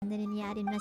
sandalye arin na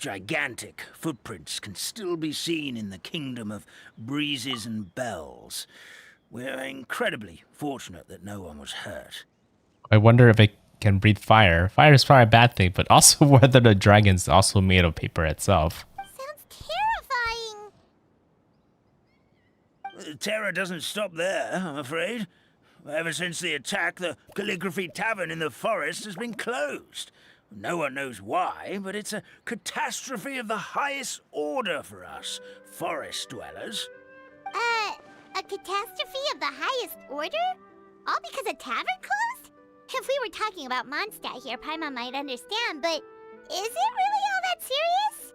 gigantic footprints can still be seen in the kingdom of breezes and bells. We're incredibly fortunate that no one was hurt. I wonder if it can breathe fire. Fire is probably a bad thing, but also whether the dragon's also made of paper itself. Sounds terrifying. Terror doesn't stop there, I'm afraid. Ever since the attack, the Calligraphy Tavern in the forest has been closed. No one knows why, but it's a catastrophe of the highest order for us, forest dwellers. A catastrophe of the highest order? All because a tavern closed? If we were talking about Mondstadt here, Paimon might understand, but is it really all that serious?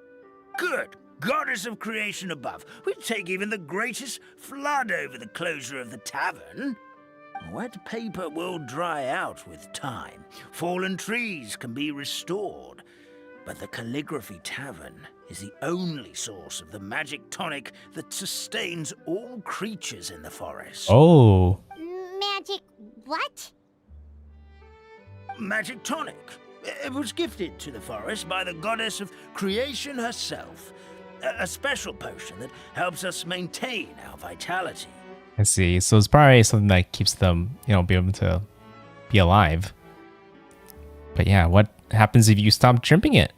Good goddess of creation above. We'd take even the greatest flood over the closure of the tavern. Wet paper will dry out with time. Fallen trees can be restored. But the Calligraphy Tavern is the only source of the magic tonic that sustains all creatures in the forest. Oh. Magic what? Magic tonic. It was gifted to the forest by the goddess of creation herself. A special potion that helps us maintain our vitality. I see. So it's probably something that keeps them, be able to be alive. But yeah, what happens if you stop dripping it?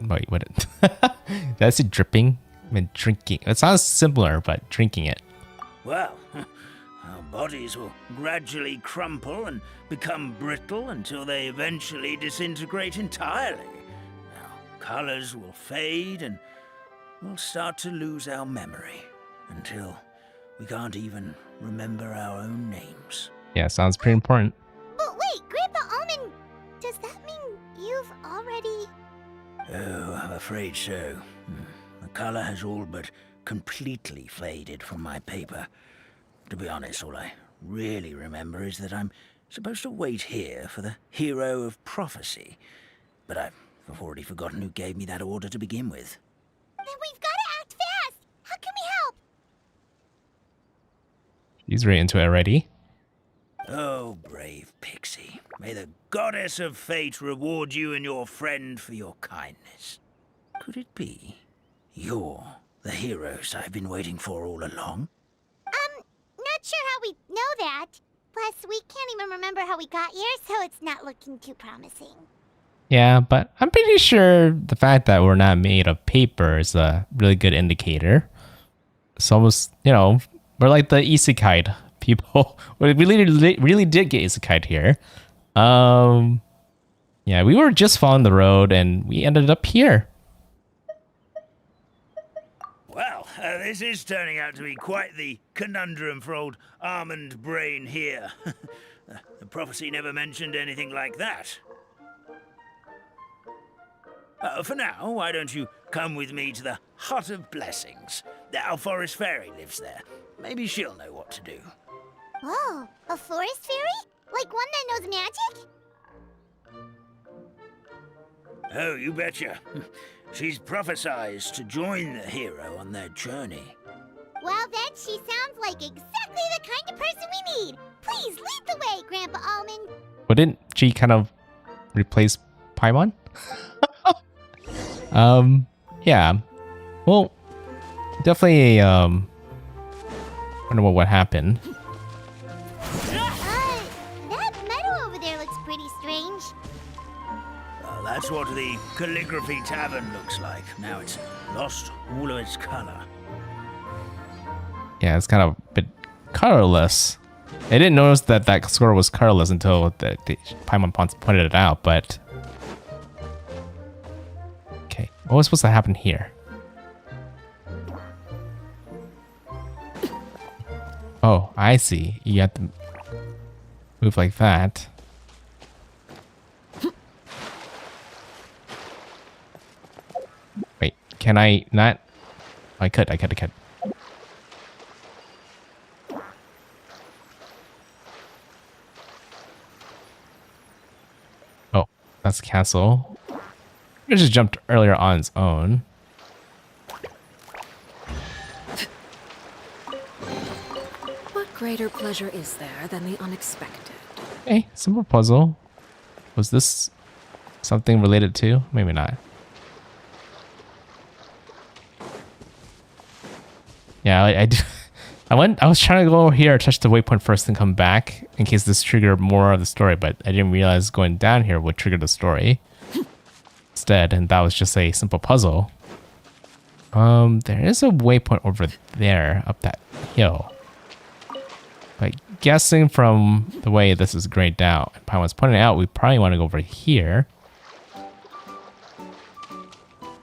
Wait, what? Did I say dripping? I mean drinking. It sounds simpler, but drinking it. Well, our bodies will gradually crumple and become brittle until they eventually disintegrate entirely. Our colors will fade and we'll start to lose our memory until we can't even remember our own names. Yeah, sounds pretty important. But wait, Grandpa Almond, does that mean you've already... Oh, I'm afraid so. The color has all but completely faded from my paper. To be honest, all I really remember is that I'm supposed to wait here for the hero of prophecy. But I've already forgotten who gave me that order to begin with. Then we've got to act fast! How can we help? He's right into it already. Oh, brave Pixie. May the goddess of fate reward you and your friend for your kindness. Could it be you're the heroes I've been waiting for all along? Not sure how we know that. Plus, we can't even remember how we got here, so it's not looking too promising. Yeah, but I'm pretty sure the fact that we're not made of paper is a really good indicator. It's almost, we're like the isekai people. We really did get isekai here. Yeah, we were just following the road and we ended up here. Well, this is turning out to be quite the conundrum for old Almond Brain here. The prophecy never mentioned anything like that. For now, why don't you come with me to the Hut of Blessings? Our forest fairy lives there. Maybe she'll know what to do. Whoa, a forest fairy? Like one that knows magic? Oh, you betcha. She's prophesized to join the hero on their journey. Well, then she sounds like exactly the kind of person we need. Please lead the way, Grandpa Almond. Wouldn't she kind of replace Paimon? Yeah. Well, definitely, I don't know what happened. That meadow over there looks pretty strange. Well, that's what the Calligraphy Tavern looks like. Now it's lost all of its color. Yeah, it's kind of a bit colorless. I didn't notice that that score was colorless until the Paimon pointed it out, but... Okay, what was supposed to happen here? Oh, I see. You have to move like that. Wait, can I not? I could. Oh, that's cancel. I just jumped earlier on its own. What greater pleasure is there than the unexpected? Okay, simple puzzle. Was this something related to? Maybe not. Yeah, I do. I was trying to go over here, touch the waypoint first, and come back in case this triggered more of the story, but I didn't realize going down here would trigger the story instead, and that was just a simple puzzle. There is a waypoint over there, up that hill. But guessing from the way this is grayed out, and Paimon's pointing out, we probably want to go over here.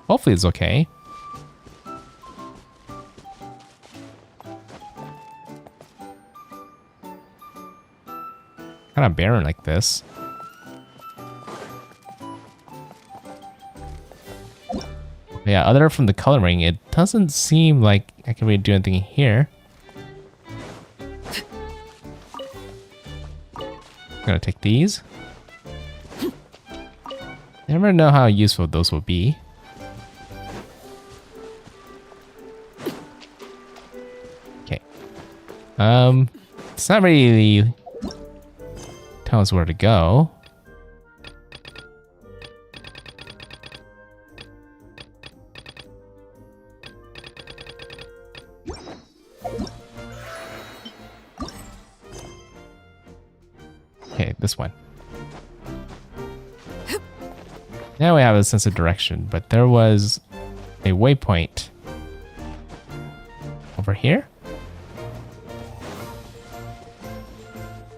Hopefully it's okay. kind of barren like this. Yeah, other from the coloring, it doesn't seem like I can really do anything here. I'm gonna take these. Never know how useful those will be. Okay. It's not really telling us where to go. Okay, this one. Now we have a sense of direction, but there was a waypoint over here.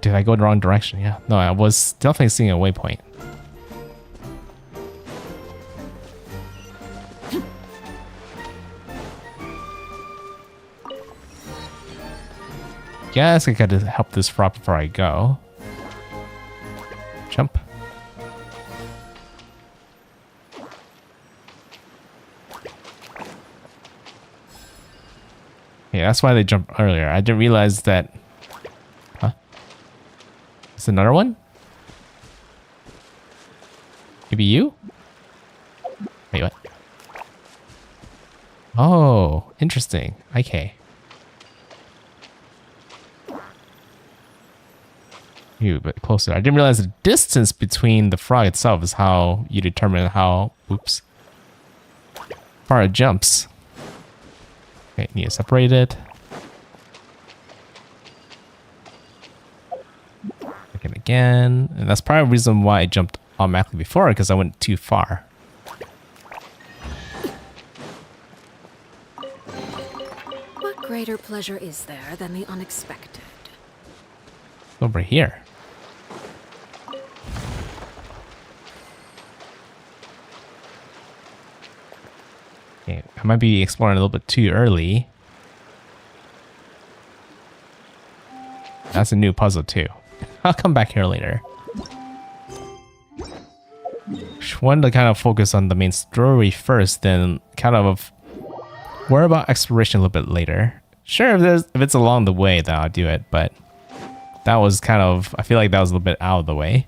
Did I go the wrong direction? Yeah. No, I was definitely seeing a waypoint. Guess I gotta help this frog before I go. Jump. Yeah, that's why they jumped earlier. I didn't realize that. Huh? Is another one? Maybe you? Wait, what? Oh, interesting. Okay. You a bit closer. I didn't realize the distance between the frog itself is how you determine how, oops, far it jumps. Okay, need to separate it. Again, and that's probably the reason why I jumped automatically before, because I went too far. What greater pleasure is there than the unexpected? Over here. Okay, I might be exploring a little bit too early. That's a new puzzle too. I'll come back here later. Just wanted to kind of focus on the main story first, then kind of worry about exploration a little bit later. Sure, if it's along the way, then I'll do it, but that was kind of, I feel like that was a little bit out of the way.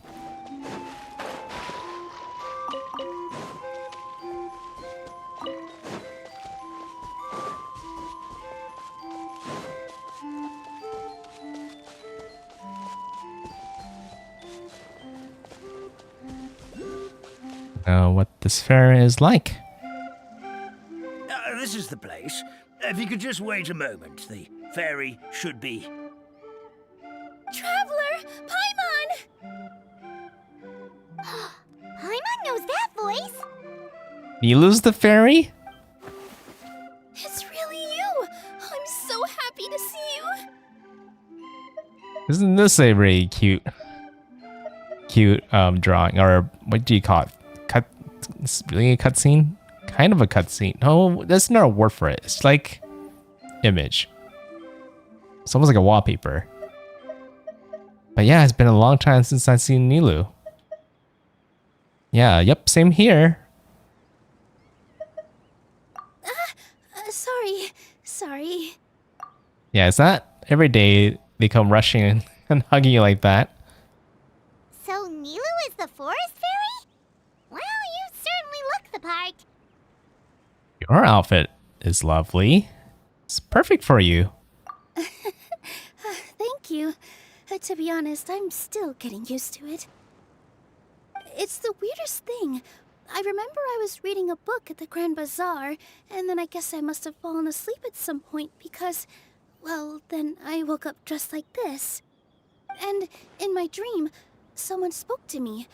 What this fair is like. This is the place. If you could just wait a moment, the ferry should be... Traveler! Paimon! Paimon knows that voice! You lose the ferry? It's really you! I'm so happy to see you! Isn't this a really cute drawing, or what do you call it? It's really a cutscene? Kind of a cutscene. No, that's not a word for it. It's like image. It's almost like a wallpaper. But yeah, it's been a long time since I've seen Nilou. Yeah, yep, same here. Sorry. Yeah, it's not every day they come rushing and hugging you like that. So Nilou is the forest fairy? Well, you certainly look the part. Your outfit is lovely. It's perfect for you. Thank you. To be honest, I'm still getting used to it. It's the weirdest thing. I remember I was reading a book at the Grand Bazaar, and then I guess I must have fallen asleep at some point because, well, then I woke up dressed like this. And in my dream, someone spoke to me.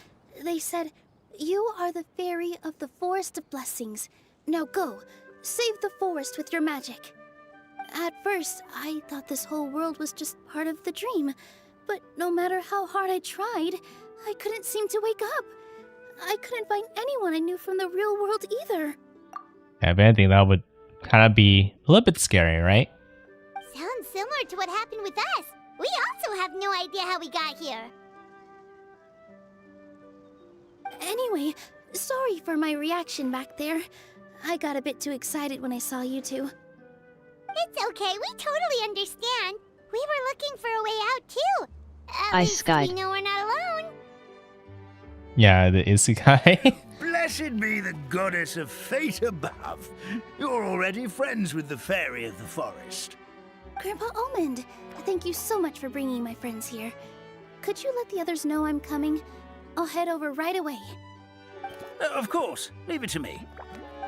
They said, "You are the fairy of the Forest of Blessings. Now go, save the forest with your magic." At first, I thought this whole world was just part of the dream, but no matter how hard I tried, I couldn't seem to wake up. I couldn't find anyone I knew from the real world either. Yeah, if anything, that would kind of be a little bit scary, right? Sounds similar to what happened with us. We also have no idea how we got here. Anyway, sorry for my reaction back there. I got a bit too excited when I saw you two. It's okay, we totally understand. We were looking for a way out too. At I least skied. we know we're not alone. Yeah, the isekai. Blessed be the goddess of fate above. You're already friends with the fairy of the forest. Grandpa Almond, thank you so much for bringing my friends here. Could you let the others know I'm coming? I'll head over right away. Of course, leave it to me.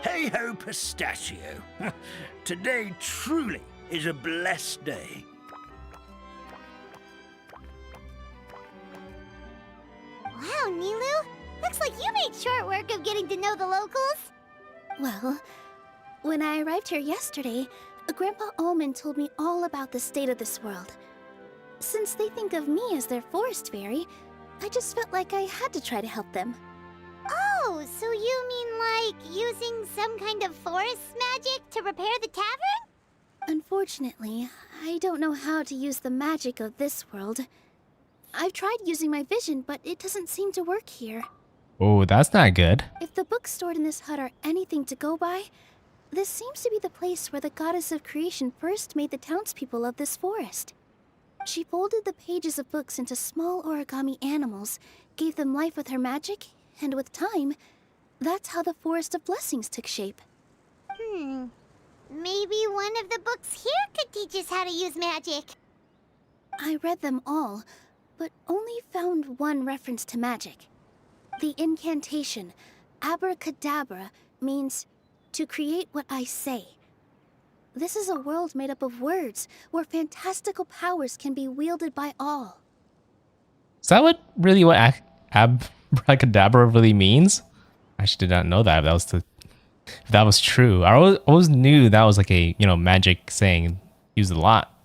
Hey ho, pistachio. Today truly is a blessed day. Wow, Nilu, looks like you made short work of getting to know the locals. Well, when I arrived here yesterday, Grandpa Almond told me all about the state of this world. Since they think of me as their forest fairy, I just felt like I had to try to help them. Oh, so you mean like using some kind of forest magic to repair the tavern? Unfortunately, I don't know how to use the magic of this world. I've tried using my vision, but it doesn't seem to work here. Oh, that's not good. If the books stored in this hut are anything to go by, this seems to be the place where the goddess of creation first made the townspeople of this forest. She folded the pages of books into small origami animals, gave them life with her magic, and with time, that's how the Forest of Blessings took shape. Maybe one of the books here could teach us how to use magic. I read them all, but only found one reference to magic. The incantation, abracadabra, means to create what I say. This is a world made up of words, where fantastical powers can be wielded by all. Is that what abracadabra really means? I actually did not know that. If that was true. I always knew that was like a magic saying used a lot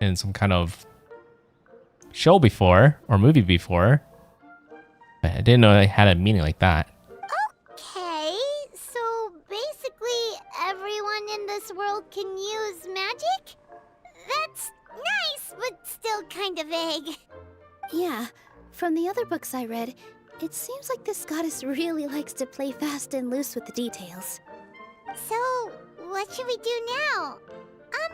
in some kind of show before or movie before, but I didn't know it had a meaning like that. Okay, so basically everyone in this world can use magic? That's nice, but still kind of vague. Yeah, from the other books I read, it seems like this goddess really likes to play fast and loose with the details. So, what should we do now?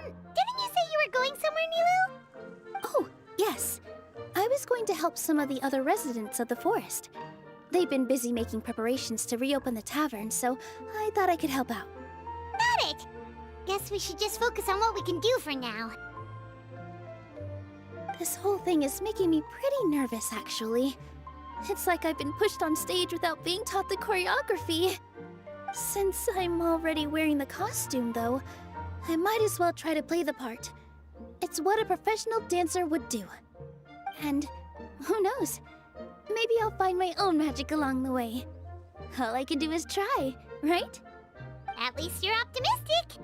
Didn't you say you were going somewhere, Nilu? Oh, yes. I was going to help some of the other residents of the forest. They've been busy making preparations to reopen the tavern, so I thought I could help out. Got it! Guess we should just focus on what we can do for now. This whole thing is making me pretty nervous, actually. It's like I've been pushed on stage without being taught the choreography. Since I'm already wearing the costume, though, I might as well try to play the part. It's what a professional dancer would do. And who knows? Maybe I'll find my own magic along the way. All I can do is try, right? At least you're optimistic.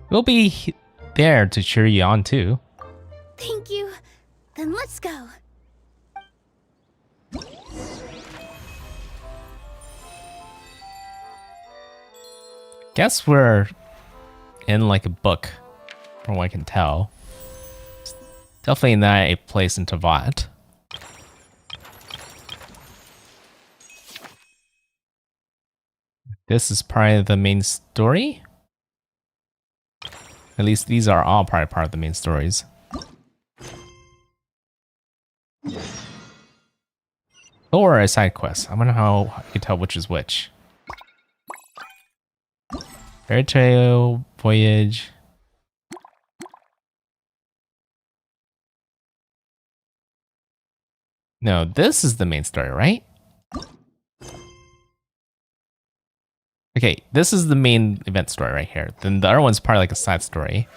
We'll be there to cheer you on too. Thank you. Then let's go. Guess we're in like a book, from what I can tell. It's definitely not a place in Tavat. This is probably the main story. At least these are all probably part of the main stories. Or a side quest. I wonder how you can tell which is which. Fairy Tale Voyage. No, this is the main story, right? Okay, this is the main event story right here. Then the other one's probably like a side story.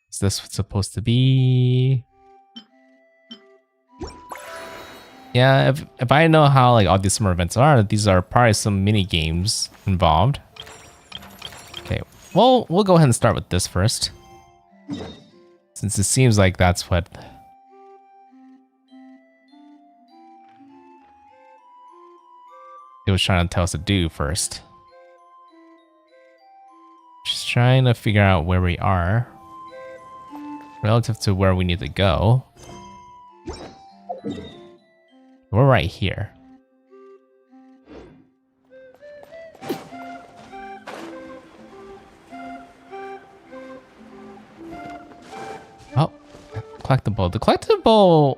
Is this what's supposed to be? Yeah, if I know how like all these summer events are, these are probably some mini games involved. Okay, well, we'll go ahead and start with this first, since it seems like that's what it was trying to tell us to do first. Just trying to figure out where we are. relative to where we need to go. We're right here. Oh, collectible. The collectible.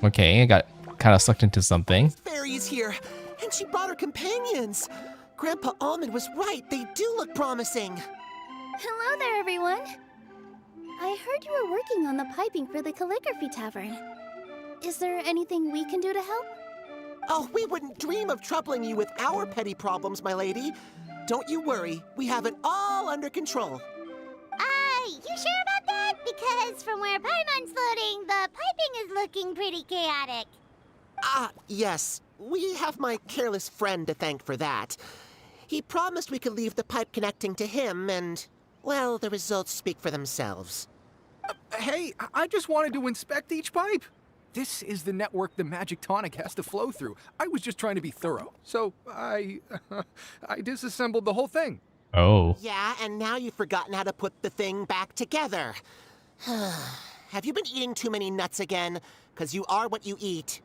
Okay, I got kind of sucked into something. Fairy's here, and she brought her companions. Grandpa Almond was right. They do look promising. Hello there, everyone. I heard you were working on the piping for the calligraphy tavern. Is there anything we can do to help? Oh, we wouldn't dream of troubling you with our petty problems, my lady. Don't you worry. We have it all under control. You sure about that? Because from where Paimon's floating, the piping is looking pretty chaotic. Yes. We have my careless friend to thank for that. He promised we could leave the pipe connecting to him, and, well, the results speak for themselves. Hey, I just wanted to inspect each pipe. This is the network the magic tonic has to flow through. I was just trying to be thorough. So I disassembled the whole thing. Oh. Yeah, and now you've forgotten how to put the thing back together. Have you been eating too many nuts again? 'Cause you are what you eat.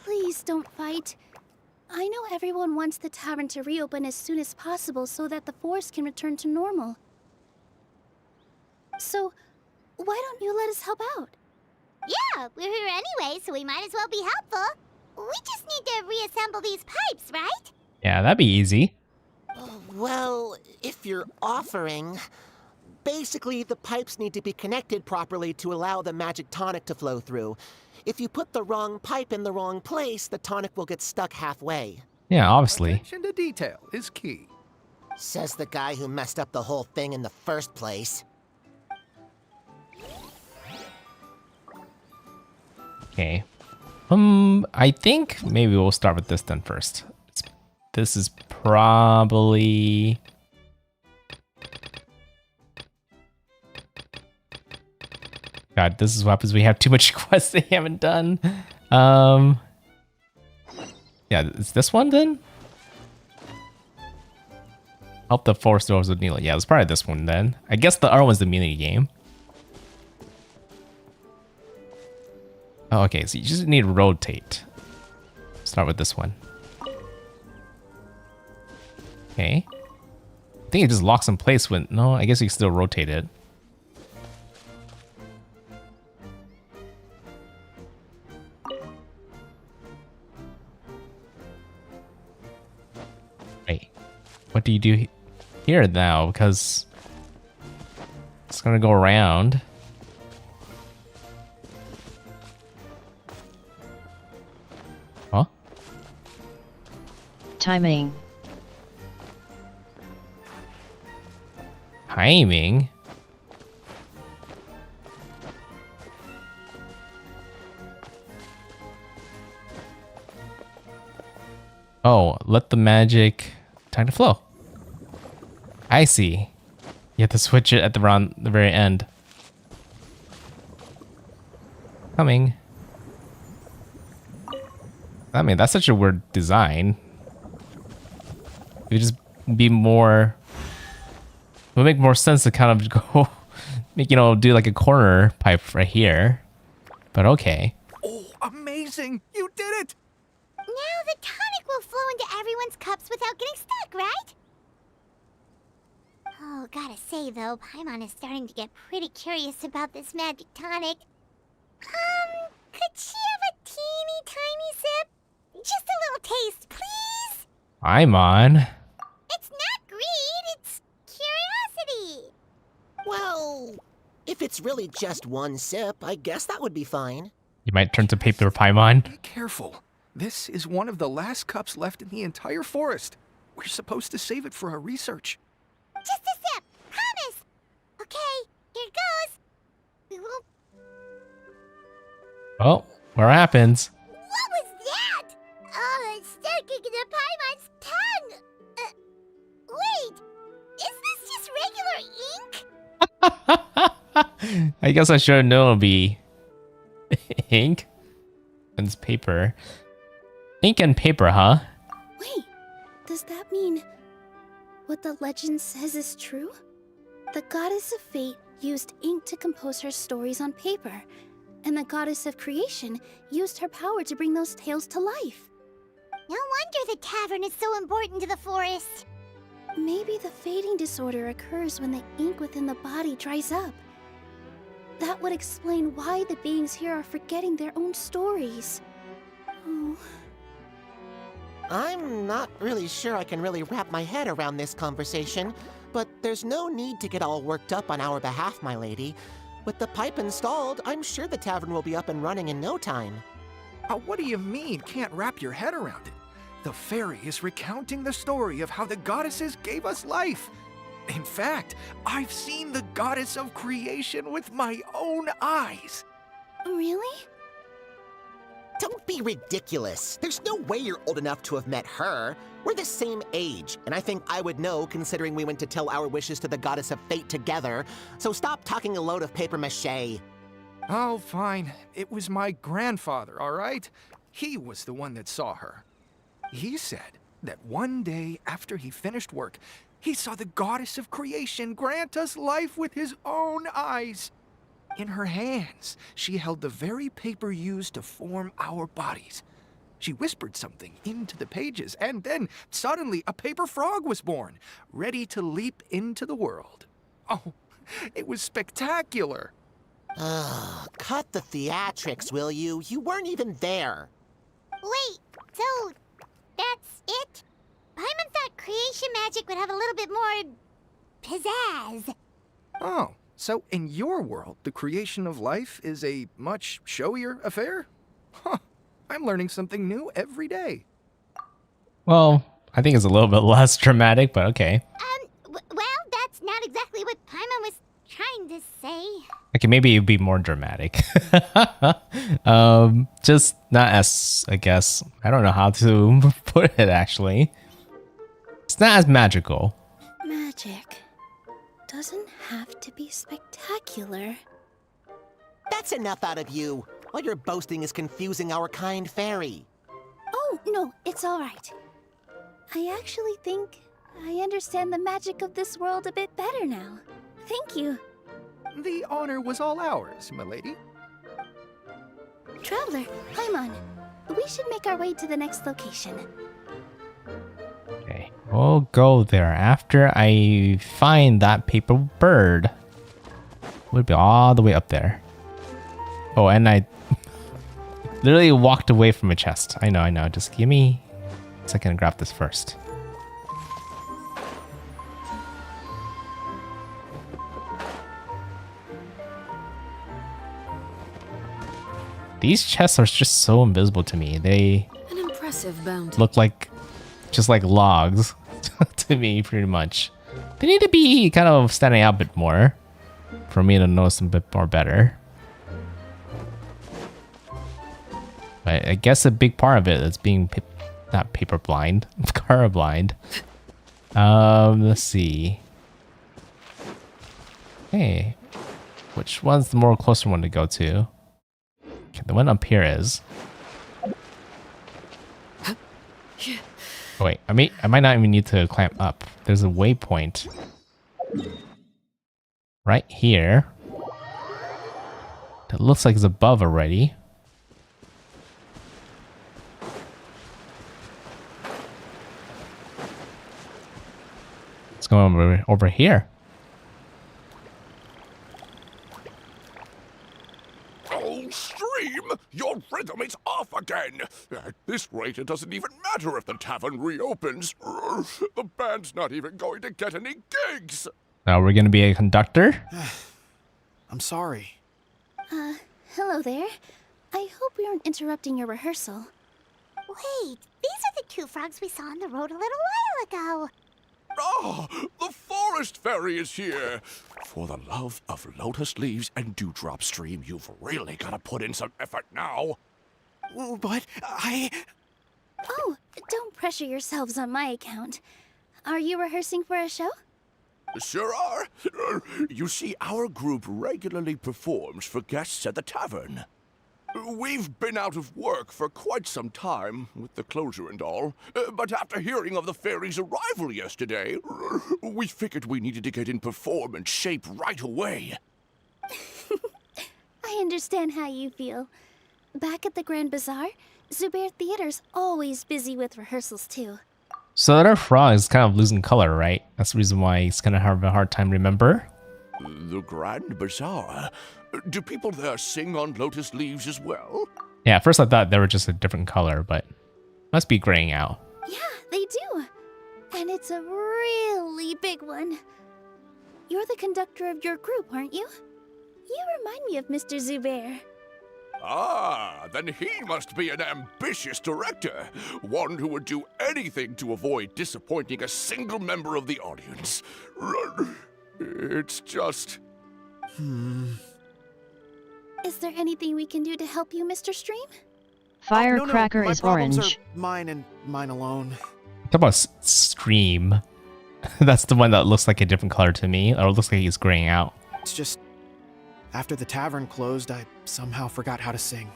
Please don't fight. I know everyone wants the tavern to reopen as soon as possible so that the forest can return to normal. So, why don't you let us help out? Yeah, we're here anyway, so we might as well be helpful. We just need to reassemble these pipes, right? Yeah, that'd be easy. Well, if you're offering... Basically, the pipes need to be connected properly to allow the magic tonic to flow through. If you put the wrong pipe in the wrong place, the tonic will get stuck halfway. Yeah, obviously. Attention to detail is key. Says the guy who messed up the whole thing in the first place. Okay. I think maybe we'll start with this then first. This is probably... God, this is what happens when we have too much quests they haven't done. Yeah, it's this one then? Help the forest doors with Neela. Yeah, it's probably this one then. I guess the other one's the mini game. Oh, okay, so you just need to rotate. Start with this one. Okay. I think it just locks in place when... No, I guess you can still rotate it. Wait. What do you do here now? Because... it's gonna go around. Huh? Timing. Timing? Oh, let the magic time to flow. I see. You have to switch it at the very end. Coming. I mean, that's such a weird design. It would just be more... it would make more sense to kind of go... make, you know, do like a corner pipe right here. But okay. Oh, amazing! You did it! Now the tonic will flow into everyone's cups without getting stuck, right? Oh, gotta say though, Paimon is starting to get pretty curious about this magic tonic. Could she have a teeny tiny sip? Just a little taste, please? I'm on. It's not greed, it's curiosity. Well, if it's really just one sip, I guess that would be fine. You might turn to paper Paimon. Be careful. This is one of the last cups left in the entire forest. We're supposed to save it for our research. Just a sip, promise. Okay, here goes. We won't... Oh, what happens? What was that? Oh, it's sticking to Paimon's tongue. Wait, is this just regular ink? I guess I should have known it'll be ink. And it's paper. Ink and paper, huh? Wait, does that mean what the legend says is true? The goddess of fate used ink to compose her stories on paper, and the goddess of creation used her power to bring those tales to life. No wonder the tavern is so important to the forest. Maybe the fading disorder occurs when the ink within the body dries up. That would explain why the beings here are forgetting their own stories. Oh. I'm not really sure I can really wrap my head around this conversation, but there's no need to get all worked up on our behalf, my lady. With the pipe installed, I'm sure the tavern will be up and running in no time. What do you mean, can't wrap your head around it? The fairy is recounting the story of how the goddesses gave us life. In fact, I've seen the goddess of creation with my own eyes. Really? Don't be ridiculous. There's no way you're old enough to have met her. We're the same age, and I think I would know considering we went to tell our wishes to the goddess of fate together. So stop talking a load of papier-mâché. Oh, fine. It was my grandfather, all right? He was the one that saw her. He said that one day after he finished work, he saw the goddess of creation grant us life with his own eyes. In her hands, she held the very paper used to form our bodies. She whispered something into the pages, and then suddenly a paper frog was born, ready to leap into the world. Oh, it was spectacular. Cut the theatrics, will you? You weren't even there. Wait, so that's it? Paimon thought creation magic would have a little bit more pizzazz. Oh, so in your world, the creation of life is a much showier affair? Huh, I'm learning something new every day. Well, I think it's a little bit less dramatic, but okay. Well, that's not exactly what Paimon was trying to say. Okay, maybe it'd be more dramatic. Just not as, I guess, I don't know how to put it actually. It's not as magical. Magic doesn't have to be spectacular. That's enough out of you. All your boasting is confusing our kind fairy. Oh, no, it's all right. I actually think I understand the magic of this world a bit better now. Thank you. The honor was all ours, milady. Traveler, Paimon, we should make our way to the next location. Okay, we'll go there after I find that paper bird. Would be all the way up there. Oh, and I literally walked away from a chest. I know. Just give me a second to grab this first. These chests are just so invisible to me. They An impressive bounty. look like just like logs to me, pretty much. They need to be kind of standing out a bit more for me to notice them a bit more better. But I guess a big part of it is being not paper blind, color blind. Let's see. Hey, which one's the more closer one to go to? Okay, the one up here is. Oh, wait, I might not even need to climb up. There's a waypoint right here that looks like it's above already. Let's go over here. Oh, Stream! Your rhythm is off again! At this rate, it doesn't even matter if the tavern reopens. The band's not even going to get any gigs! Now we're gonna be a conductor. I'm sorry. Hello there. I hope we aren't interrupting your rehearsal. Wait, these are the two frogs we saw on the road a little while ago. Ah, the forest fairy is here! For the love of lotus leaves and dewdrop, Stream, you've really got to put in some effort now. But Oh, don't pressure yourselves on my account. Are you rehearsing for a show? Sure are. You see, our group regularly performs for guests at the tavern. We've been out of work for quite some time, with the closure and all. But after hearing of the fairy's arrival yesterday, we figured we needed to get in performance shape right away. I understand how you feel. Back at the Grand Bazaar, Zubair Theater's always busy with rehearsals too. So that our frog is kind of losing color, right? That's the reason why he's gonna have a hard time remember. The Grand Bazaar? Do people there sing on lotus leaves as well? Yeah, at first I thought they were just a different color, but must be graying out. Yeah, they do. And it's a really big one. You're the conductor of your group, aren't you? You remind me of Mr. Zubair. Ah, then he must be an ambitious director. One who would do anything to avoid disappointing a single member of the audience. It's just... Is there anything we can do to help you, Mr. Stream? Firecracker my is problems orange. Are mine and mine alone. Talk about Stream. That's the one that looks like a different color to me, or it looks like he's graying out. It's just, after the tavern closed, I somehow forgot how to sing.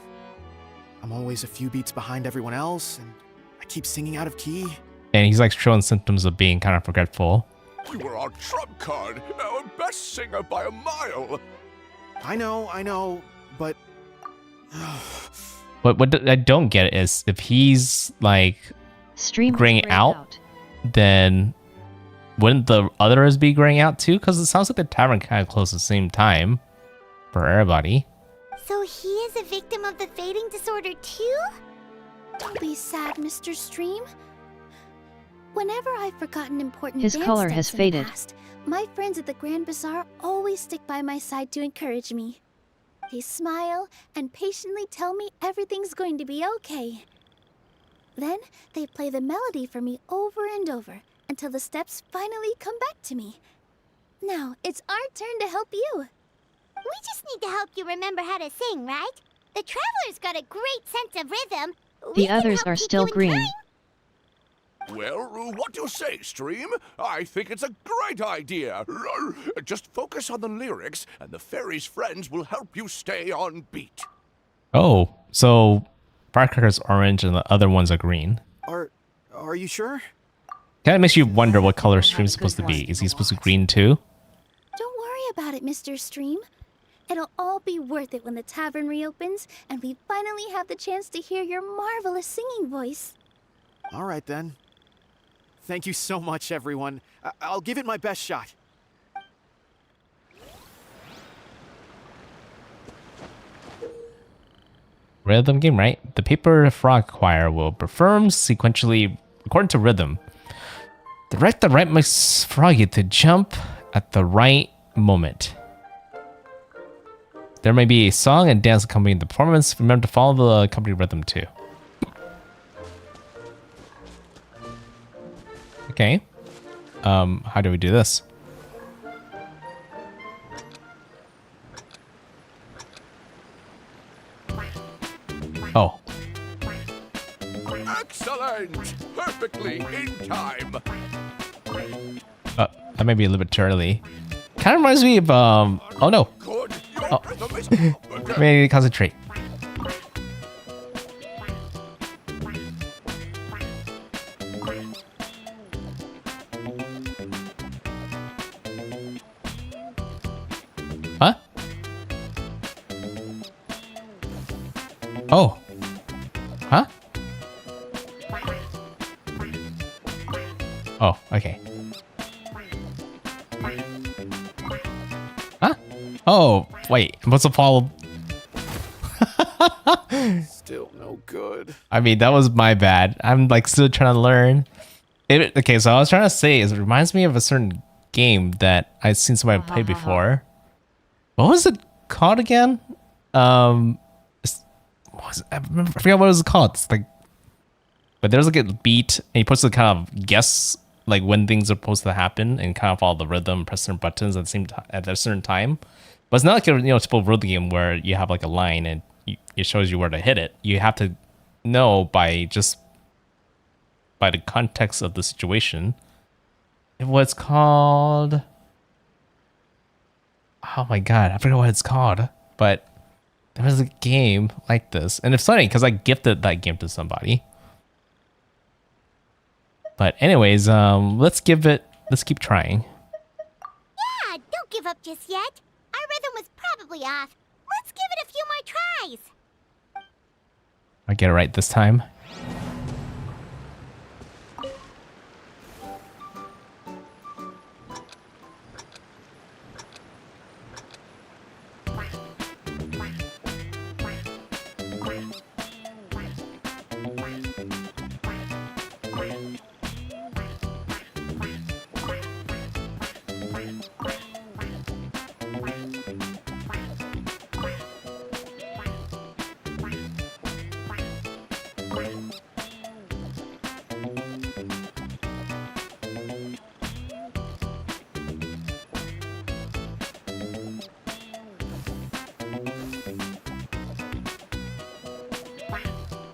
I'm always a few beats behind everyone else, and I keep singing out of key. And he's like showing symptoms of being kind of forgetful. You were our trump card, our best singer by a mile. I know, but... But what I don't get is if he's like Stream graying out, then wouldn't the others be graying out too? Because it sounds like the tavern kind of closed at the same time for everybody. So he is a victim of the fading disorder too? Don't be sad, Mr. Stream. Whenever I've forgotten important His dance color steps has in faded. The past, my friends at the Grand Bazaar always stick by my side to encourage me. They smile and patiently tell me everything's going to be okay. Then they play the melody for me over and over until the steps finally come back to me. Now it's our turn to help you. We just need to help you remember how to sing, right? The Traveler's got a great sense of rhythm. We The can others help are keep still you in green. time. Well, what do you say, Stream? I think it's a great idea. Just focus on the lyrics, and the fairy's friends will help you stay on beat. Oh, so Firecracker's orange and the other ones are green. Are you sure? Kind of makes you wonder what color Stream's supposed to be. Is he supposed to be green too? Don't worry about it, Mr. Stream. It'll all be worth it when the tavern reopens and we finally have the chance to hear your marvelous singing voice. All right then. Thank you so much, everyone. I'll give it my best shot. Rhythm game, right? The paper frog choir will perform sequentially according to rhythm. Direct the right froggy to jump at the right moment. There may be a song and dance accompanying the performance. Remember to follow the company rhythm too. Okay. How do we do this? Oh. Excellent! Perfectly in time. That might be a little bit too early. Kind of reminds me of oh no. Good. Your Oh. rhythm is up again. Maybe concentrate. Huh? Oh. Huh? Oh, okay. Huh? Oh, wait. I'm supposed to follow. Still no good. I mean, that was my bad. I'm like still trying to learn. Okay, so I was trying to say is it reminds me of a certain game that I've seen somebody play before. What was it called again? I forgot what it was called. It's like, but there's like a beat, and you're supposed to kind of guess like when things are supposed to happen and kind of follow the rhythm, press certain buttons at the same time at a certain time. But it's not like a typical rhythm game where you have like a line and it shows you where to hit it. You have to know by the context of the situation. What's called? Oh my god, I forgot what it's called. But there was a game like this. And it's funny because I gifted that game to somebody. But anyways, let's keep trying. Yeah, don't give up just yet. Our rhythm was probably off. Let's give it a few more tries. I get it right this time.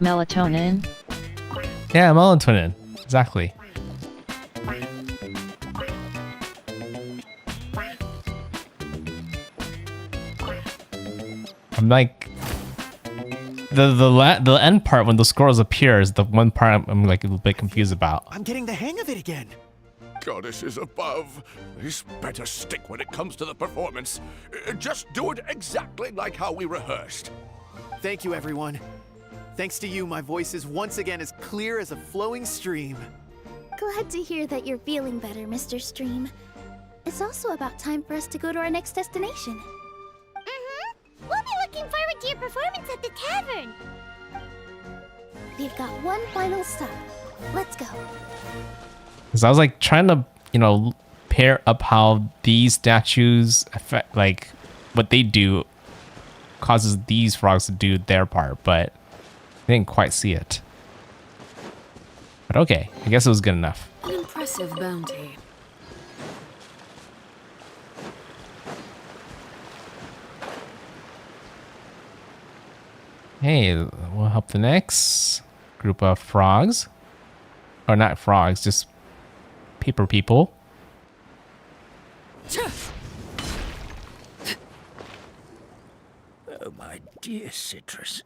Melatonin. Yeah, melatonin. Exactly. I'm like the end part when the scrolls appear is the one part I'm like a little bit confused about. I'm getting the hang of it again. Goddesses above, this better stick when it comes to the performance. Just do it exactly like how we rehearsed. Thank you, everyone. Thanks to you, my voice is once again as clear as a flowing stream. Glad to hear that you're feeling better, Mr. Stream. It's also about time for us to go to our next destination. We'll be looking forward to your performance at the tavern. We've got one final stop. Let's go. Because I was like trying to, pair up how these statues affect, like what they do causes these frogs to do their part, but I didn't quite see it. But okay, I guess it was good enough. An impressive bounty. Hey, we'll help the next group of frogs. Or not frogs, just paper people. Oh, my dear Citrus.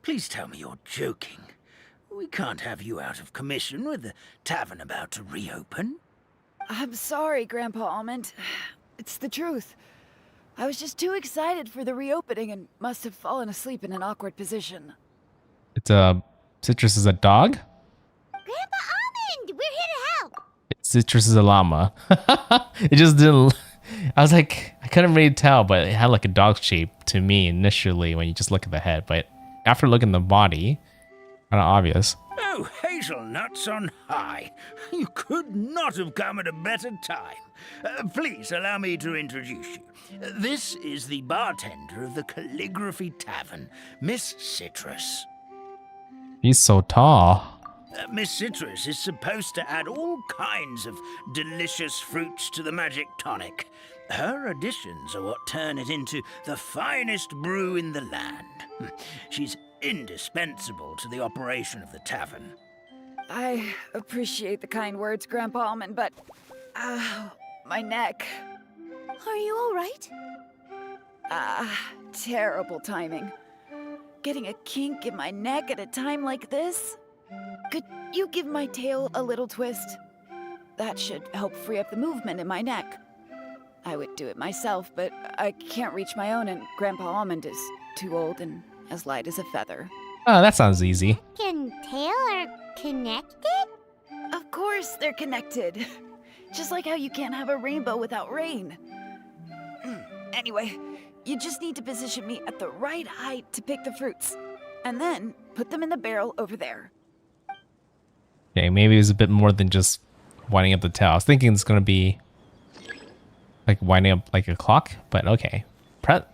Please tell me you're joking. We can't have you out of commission with the tavern about to reopen. I'm sorry, Grandpa Almond. It's the truth. I was just too excited for the reopening and must have fallen asleep in an awkward position. It's Citrus is a dog? Grandpa Almond, we're here to help. Citrus is a llama. It just didn't... I was like, I couldn't really tell, but it had like a dog shape to me initially when you just look at the head. But after looking at the body, kind of obvious. Oh, hazelnuts on high. You could not have come at a better time. Please allow me to introduce you. This is the bartender of the Calligraphy Tavern, Miss Citrus. He's so tall. Miss Citrus is supposed to add all kinds of delicious fruits to the magic tonic. Her additions are what turn it into the finest brew in the land. She's indispensable to the operation of the tavern. I appreciate the kind words, Grandpa Almond, but... my neck. Are you all right? Terrible timing. Getting a kink in my neck at a time like this? Could you give my tail a little twist? That should help free up the movement in my neck. I would do it myself, but I can't reach my own, and Grandpa Almond is too old and as light as a feather. Oh, that sounds easy. Neck and tail are connected? Of course they're connected. Just like how you can't have a rainbow without rain. Anyway, you just need to position me at the right height to pick the fruits. And then put them in the barrel over there. Okay, maybe it was a bit more than just winding up the tail. I was thinking it's going to be like winding up like a clock, but okay. Press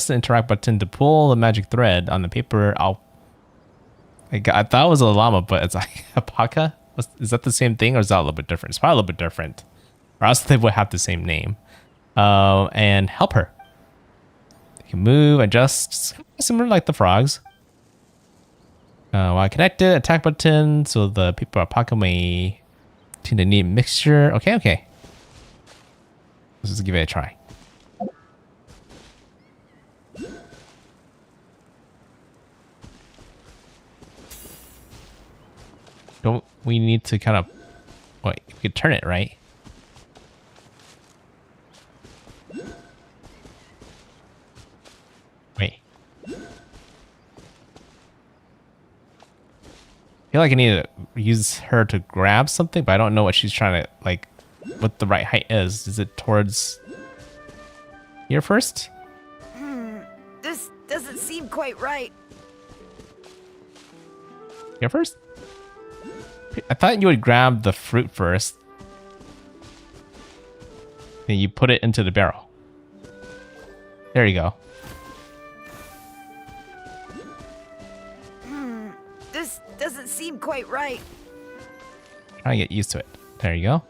the interact button to pull the magic thread on the paper. I thought it was a llama, but it's like a alpaca. Is that the same thing, or is that a little bit different? It's probably a little bit different, or else they would have the same name. And help her. You can move, adjust, similar like the frogs. While connected, attack button, so the paper alpaca may tune the neat mixture. Okay. Let's just give it a try. Don't we need to kind of... Wait, we could turn it, right? Wait. I feel like I need to use her to grab something, but I don't know what she's trying to, like, what the right height is. Is it towards here first? This doesn't seem quite right. Here first? I thought you would grab the fruit first. Then you put it into the barrel. There you go. This doesn't seem quite right. Trying to get used to it. There you go.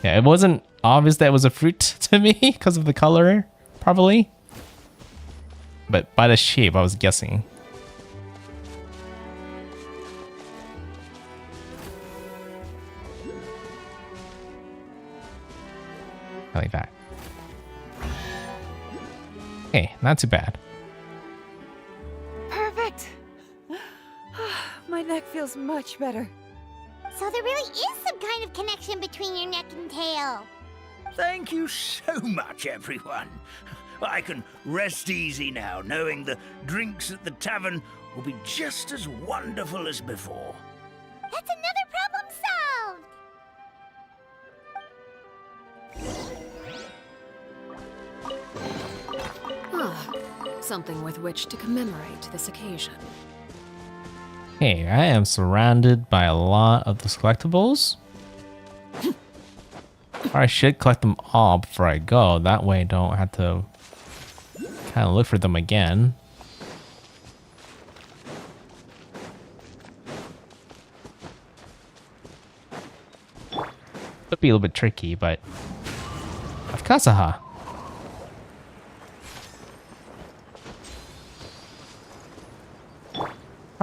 Yeah, it wasn't obvious that it was a fruit to me because of the color, probably. But by the shape, I was guessing. Like that. Okay, not too bad. Perfect. My neck feels much better. So there really is some kind of connection between your neck and tail. Thank you so much, everyone. I can rest easy now, knowing the drinks at the tavern will be just as wonderful as before. That's another problem solved! Something with which to commemorate this occasion. Okay, I am surrounded by a lot of those collectibles. I should collect them all before I go. That way I don't have to kind of look for them again. Could be a little bit tricky, but... Of Kasaha.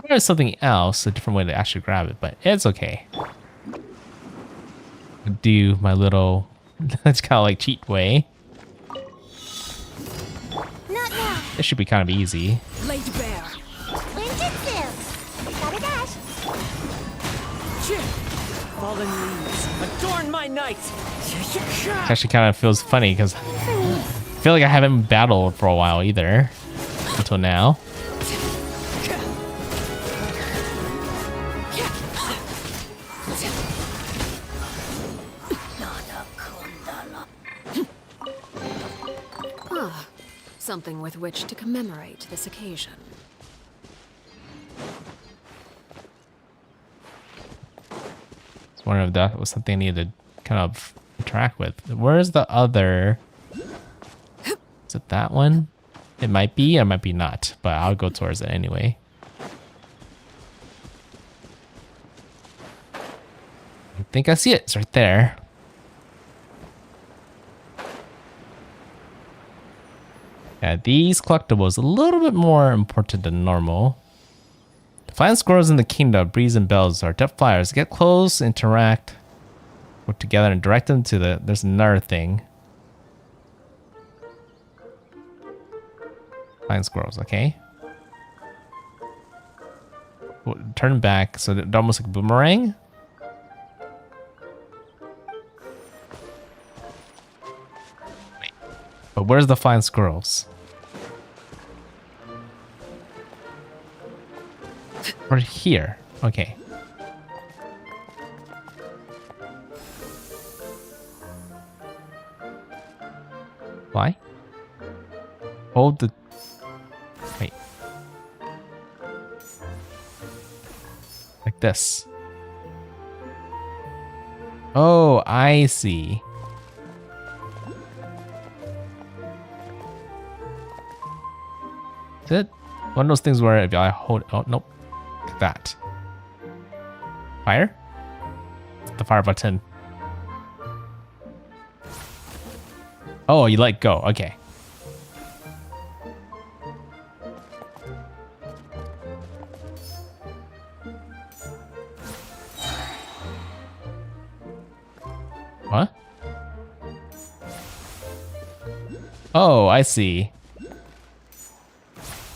There's something else, a different way to actually grab it, but it's okay. Do my little, that's kind of like cheat way. Not now. This should be kind of easy. Laid bare. Ninjutsu. Gotta dash. Fallen leaves, adorn my night. It actually kind of feels funny because I feel like I haven't battled for a while either, until now. Something with which to commemorate this occasion. I was wondering if that was something I needed to kind of interact with. Where's the other? Is it that one? It might be, or it might be not, but I'll go towards it anyway. I think I see it. It's right there. Yeah, these collectibles a little bit more important than normal. Flying squirrels in the kingdom, breeze and bells are deaf flyers. Get close, interact, work together, and direct them to the... There's another thing. Flying squirrels, okay. Turn back so they're almost like a boomerang. Wait. But where's the flying squirrels? Or here. Okay. Why? Hold the... Wait. Like this. Oh, I see. Is it one of those things where if I hold... Oh, nope. Like that. Fire? The fire button. Oh, you let go. Okay. What? Oh, I see.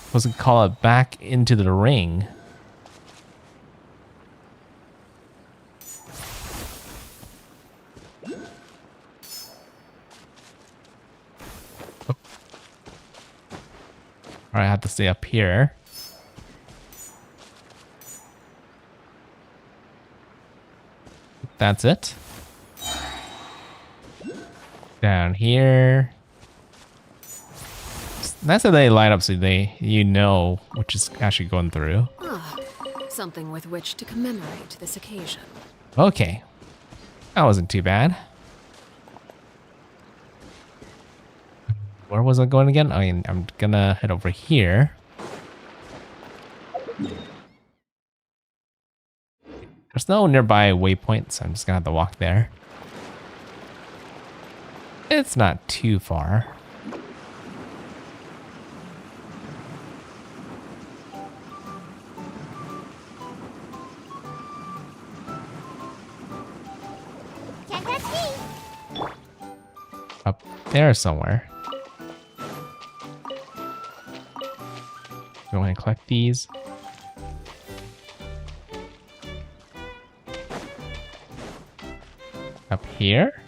Supposed to call it back into the ring. Or I have to stay up here. That's it. Down here. It's nice that they light up so you know which is actually going through. Ah, something with which to commemorate this occasion. Okay. That wasn't too bad. Where was I going again? I mean, I'm gonna head over here. There's no nearby waypoint, so I'm just gonna have to walk there. It's not too far. Can't touch me. Up there somewhere. Do I want to collect these? Up here?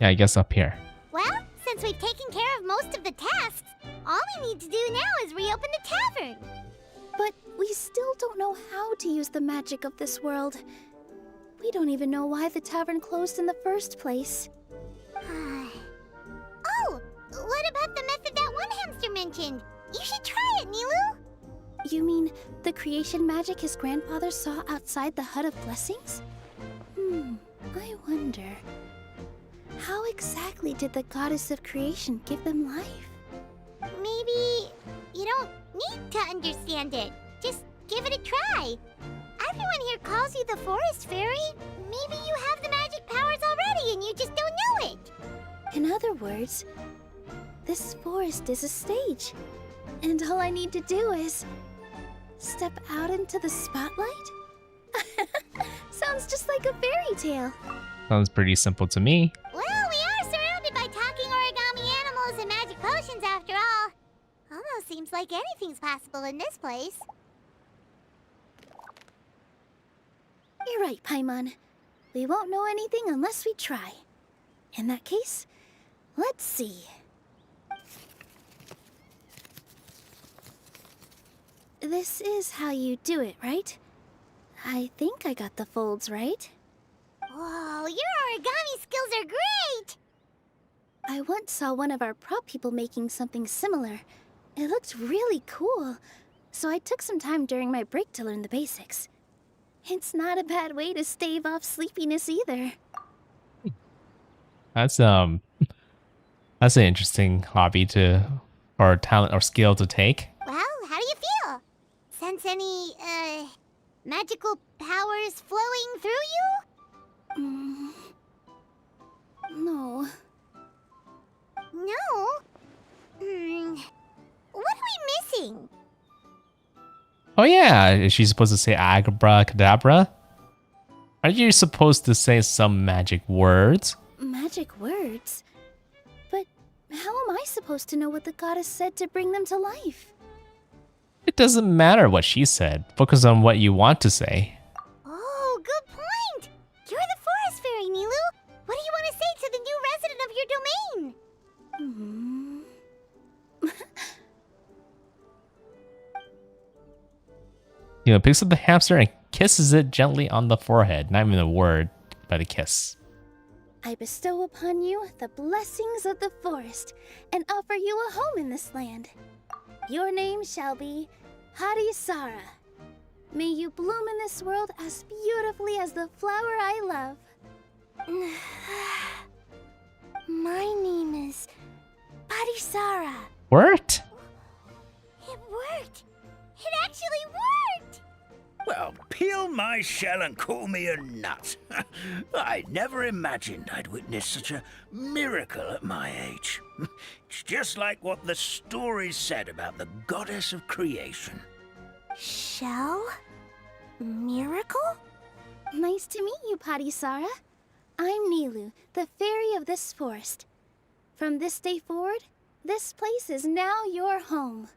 Yeah, I guess up here. Well, since we've taken care of most of the tasks, all we need to do now is reopen the tavern. But we still don't know how to use the magic of this world. We don't even know why the tavern closed in the first place. Oh, what about the method that one hamster mentioned? You should try it, Nilu. You mean the creation magic his grandfather saw outside the Hut of Blessings? I wonder. How exactly did the goddess of creation give them life? Maybe you don't need to understand it. Just give it a try. Everyone here calls you the Forest Fairy. Maybe you have the magic powers already and you just don't know it. In other words, this forest is a stage. And all I need to do is step out into the spotlight? Sounds just like a fairy tale. Sounds pretty simple to me. Well, we are surrounded by talking origami animals and magic potions after all. Almost seems like anything's possible in this place. You're right, Paimon. We won't know anything unless we try. In that case, let's see. This is how you do it, right? I think I got the folds right. Whoa, your origami skills are great! I once saw one of our prop people making something similar. It looked really cool, so I took some time during my break to learn the basics. It's not a bad way to stave off sleepiness either. That's an interesting hobby or talent or skill to take. Well, how do you feel? Sense any, magical powers flowing through you? No. No? What are we missing? Oh yeah, is she supposed to say abracadabra? Aren't you supposed to say some magic words? Magic words? But how am I supposed to know what the goddess said to bring them to life? It doesn't matter what she said. Focus on what you want to say. Oh, good point! You're the Forest Fairy, Nilu! What do you want to say to the new resident of your domain? Picks up the hamster and kisses it gently on the forehead. Not even a word, but a kiss. I bestow upon you the blessings of the forest and offer you a home in this land. Your name shall be Harisara. May you bloom in this world as beautifully as the flower I love. My name is Harisara. Worked? It worked! It actually worked! Well, peel my shell and call me a nut. I never imagined I'd witness such a miracle at my age. It's just like what the stories said about the goddess of creation. Shell? Miracle? Nice to meet you, Parisara. I'm Nilu, the fairy of this forest. From this day forward, this place is now your home.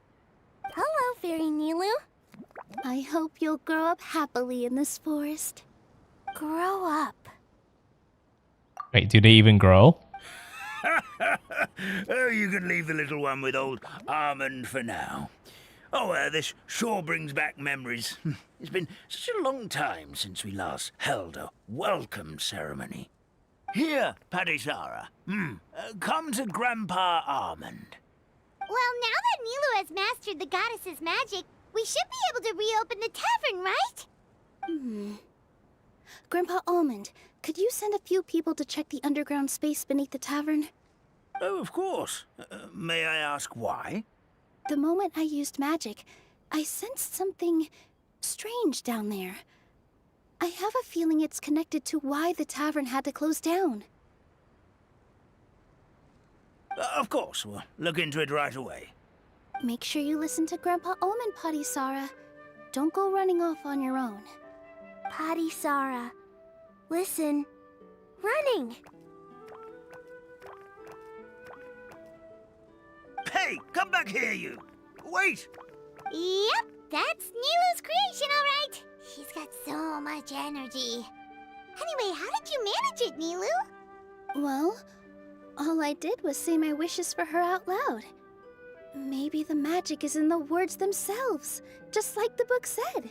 Hello, Fairy Nilu. I hope you'll grow up happily in this forest. Grow up. Wait, do they even grow? Oh, you can leave the little one with old Armand for now. Oh, this sure brings back memories. It's been such a long time since we last held a welcome ceremony. Here, Padisara. Come to Grandpa Armand. Well, now that Nilu has mastered the goddess's magic, we should be able to reopen the tavern, right? Grandpa Almond, could you send a few people to check the underground space beneath the tavern? Oh, of course. May I ask why? The moment I used magic, I sensed something strange down there. I have a feeling it's connected to why the tavern had to close down. Of course, we'll look into it right away. Make sure you listen to Grandpa Almond, Padisara. Don't go running off on your own. Padisara, listen. Running! Hey, come back here, you! Wait! Yep, that's Nilu's creation, all right. She's got so much energy. Anyway, how did you manage it, Nilu? Well, all I did was say my wishes for her out loud. Maybe the magic is in the words themselves, just like the book said.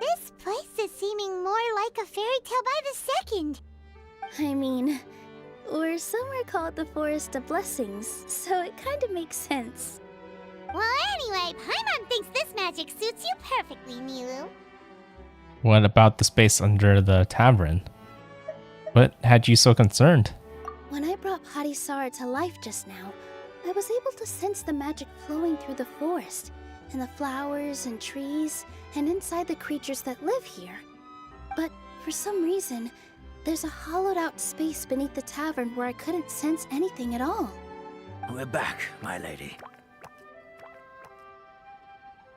This place is seeming more like a fairy tale by the second. I mean, or somewhere called the Forest of Blessings, so it kind of makes sense. Well, anyway, Paimon thinks this magic suits you perfectly, Nilu. What about the space under the tavern? What had you so concerned? When I brought Padisara to life just now, I was able to sense the magic flowing through the forest, and the flowers and trees, and inside the creatures that live here. But for some reason, there's a hollowed out space beneath the tavern where I couldn't sense anything at all. We're back, my lady.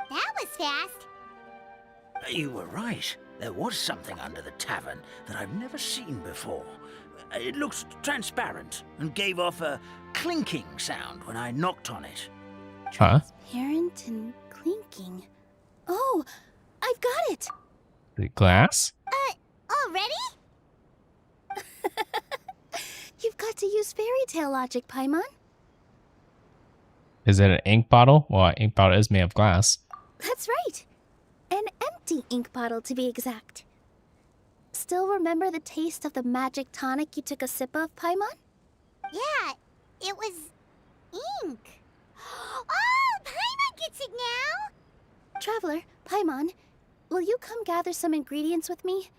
That was fast. You were right. There was something under the tavern that I've never seen before. It looked transparent and gave off a clinking sound when I knocked on it. Huh? Transparent and clinking. Oh, I've got it! The glass? Already? You've got to use fairy tale logic, Paimon. Is it an ink bottle? Well, an ink bottle is made of glass. That's right. An empty ink bottle, to be exact. Still remember the taste of the magic tonic you took a sip of, Paimon? Yeah, it was ink. Oh, Paimon gets it now! Traveler, Paimon, will you come gather some ingredients with me?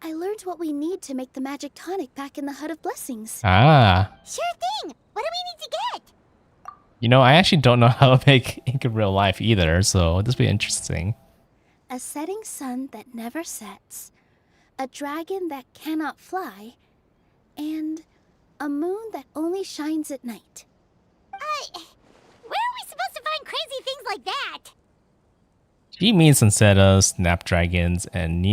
I learned what we need to make the magic tonic back in the Hut of Blessings. Ah. Sure thing! What do we need to get? You know, I actually don't know how to make ink in real life either, so this will be interesting. A setting sun that never sets, a dragon that cannot fly, and a moon that only shines at night. Where are we supposed to find crazy things like that? She means sunsettas, snapdragons, and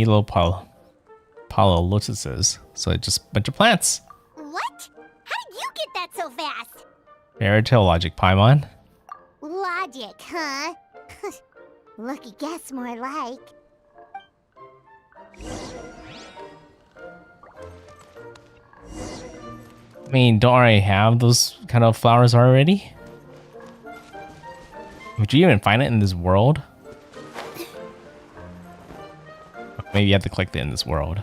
lotuses. So it's just a bunch of plants. What? How did you get that so fast? Fairy tale logic, Paimon. Logic, huh? Lucky guess, more like. I mean, don't I already have those kind of flowers already? Would you even find it in this world? Maybe you have to collect it in this world.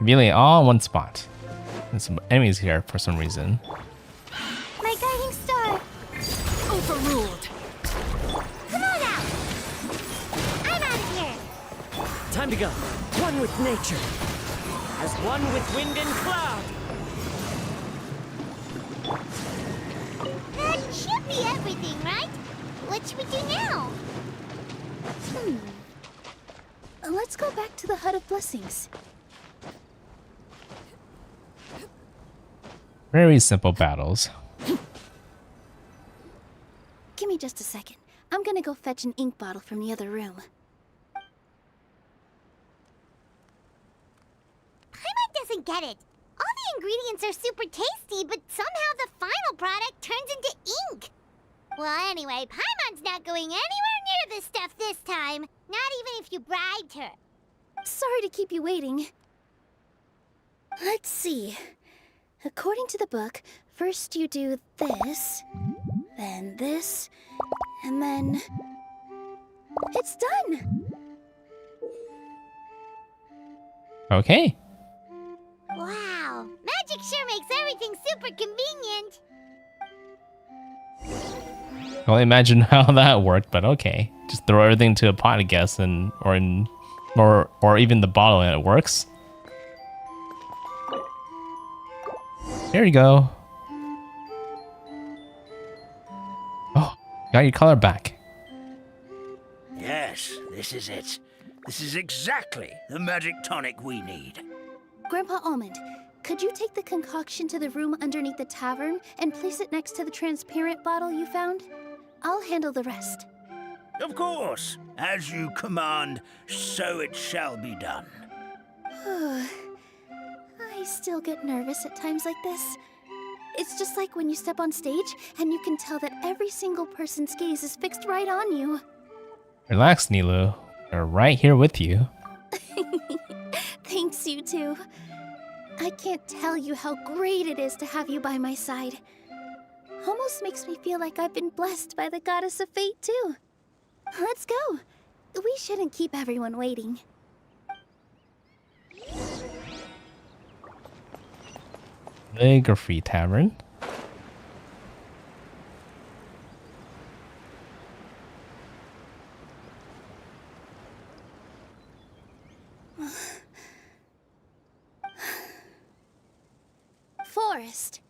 Really, all in one spot. There's some enemies here for some reason. My guiding star! Overruled. Come on out! I'm out of here! Time to go. One with nature. As one with wind and cloud. That should be everything, right? What should we do now? Let's go back to the Hut of Blessings. Very simple battles. Give me just a second. I'm gonna go fetch an ink bottle from the other room. Paimon doesn't get it. All the ingredients are super tasty, but somehow the final product turns into ink. Well, anyway, Paimon's not going anywhere near this stuff this time. Not even if you bribed her. Sorry to keep you waiting. Let's see. According to the book, first you do this, then this, and then... It's done! Okay. Wow, magic sure makes everything super convenient. I can't imagine how that worked, but okay. Just throw everything into a pot, I guess, and or even the bottle, and it works. Here you go. Oh, got your color back. Yes, this is it. This is exactly the magic tonic we need. Grandpa Almond, could you take the concoction to the room underneath the tavern and place it next to the transparent bottle you found? I'll handle the rest. Of course. As you command, so it shall be done. I still get nervous at times like this. It's just like when you step on stage and you can tell that every single person's gaze is fixed right on you. Relax, Nilu. We're right here with you. Thanks, you two. I can't tell you how great it is to have you by my side. Almost makes me feel like I've been blessed by the goddess of fate, too. Let's go. We shouldn't keep everyone waiting. Calligraphy Tavern. Forest,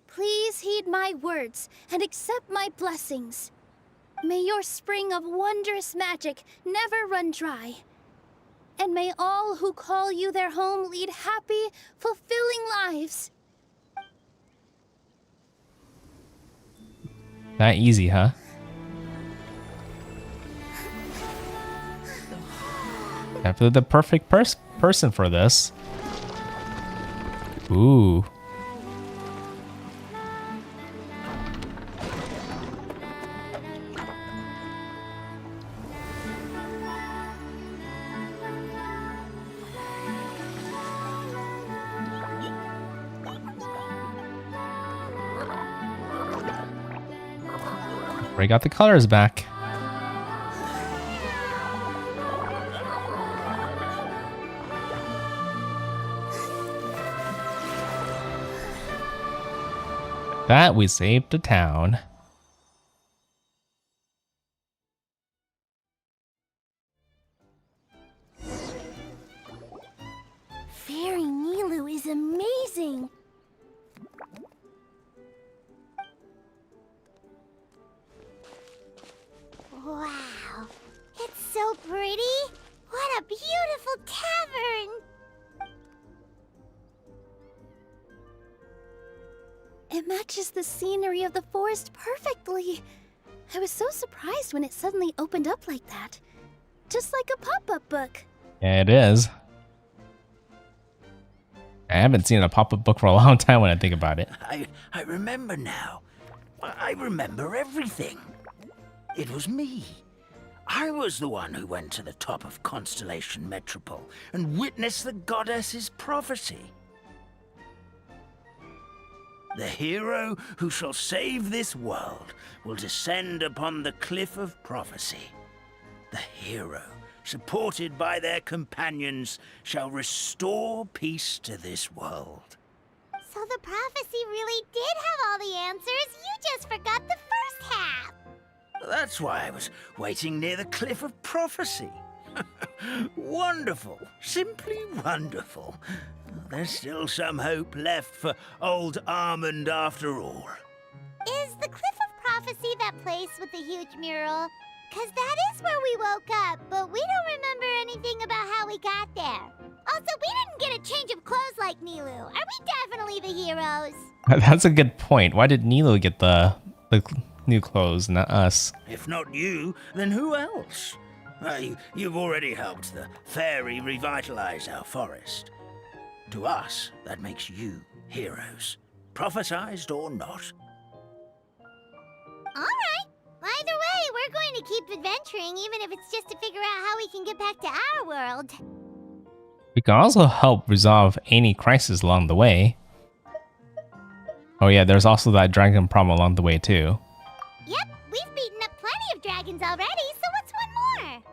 please heed my words and accept my blessings. May your spring of wondrous magic never run dry. And may all who call you their home lead happy, fulfilling lives. That easy, huh? Definitely the perfect person for this. Ooh. We got the colors back. That we saved the town. Fairy Nilu is amazing. Wow, it's so pretty. What a beautiful tavern. It matches the scenery of the forest perfectly. I was so surprised when it suddenly opened up like that. Just like a pop-up book. Yeah, it is. I haven't seen a pop-up book for a long time when I think about it. I remember now. I remember everything. It was me. I was the one who went to the top of Constellation Metropole and witnessed the goddess's prophecy. The hero who shall save this world will descend upon the cliff of prophecy. The hero, supported by their companions, shall restore peace to this world. So the prophecy really did have all the answers. You just forgot the first half. That's why I was waiting near the cliff of prophecy. Wonderful, simply wonderful. There's still some hope left for old Armand after all. Is the Cliff of Prophecy that place with the huge mural? 'Cause that is where we woke up, but we don't remember anything about how we got there. Also, we didn't get a change of clothes like Nilu. Are we definitely the heroes? That's a good point. Why did Nilu get the new clothes, not us? If not you, then who else? You've already helped the fairy revitalize our forest. To us, that makes you heroes, prophesized or not. Alright. Either way, we're going to keep adventuring, even if it's just to figure out how we can get back to our world. We can also help resolve any crisis along the way. Oh yeah, there's also that dragon problem along the way too. Yep, we've beaten up plenty of dragons already, so what's one more?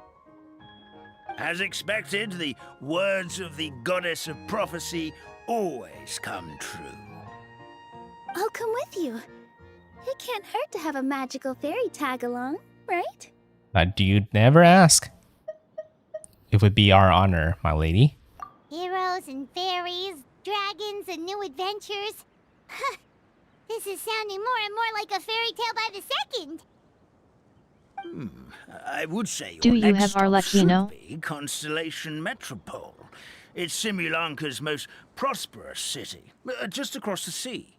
As expected, the words of the goddess of prophecy always come true. I'll come with you. It can't hurt to have a magical fairy tag along, right? Do you never ask? It would be our honor, my lady. Heroes and fairies, dragons and new adventures. This is sounding more and more like a fairy tale by the second. I would say your Do you next have our stop should Arlecchino? be Constellation Metropole. It's Simulanka's most prosperous city, just across the sea.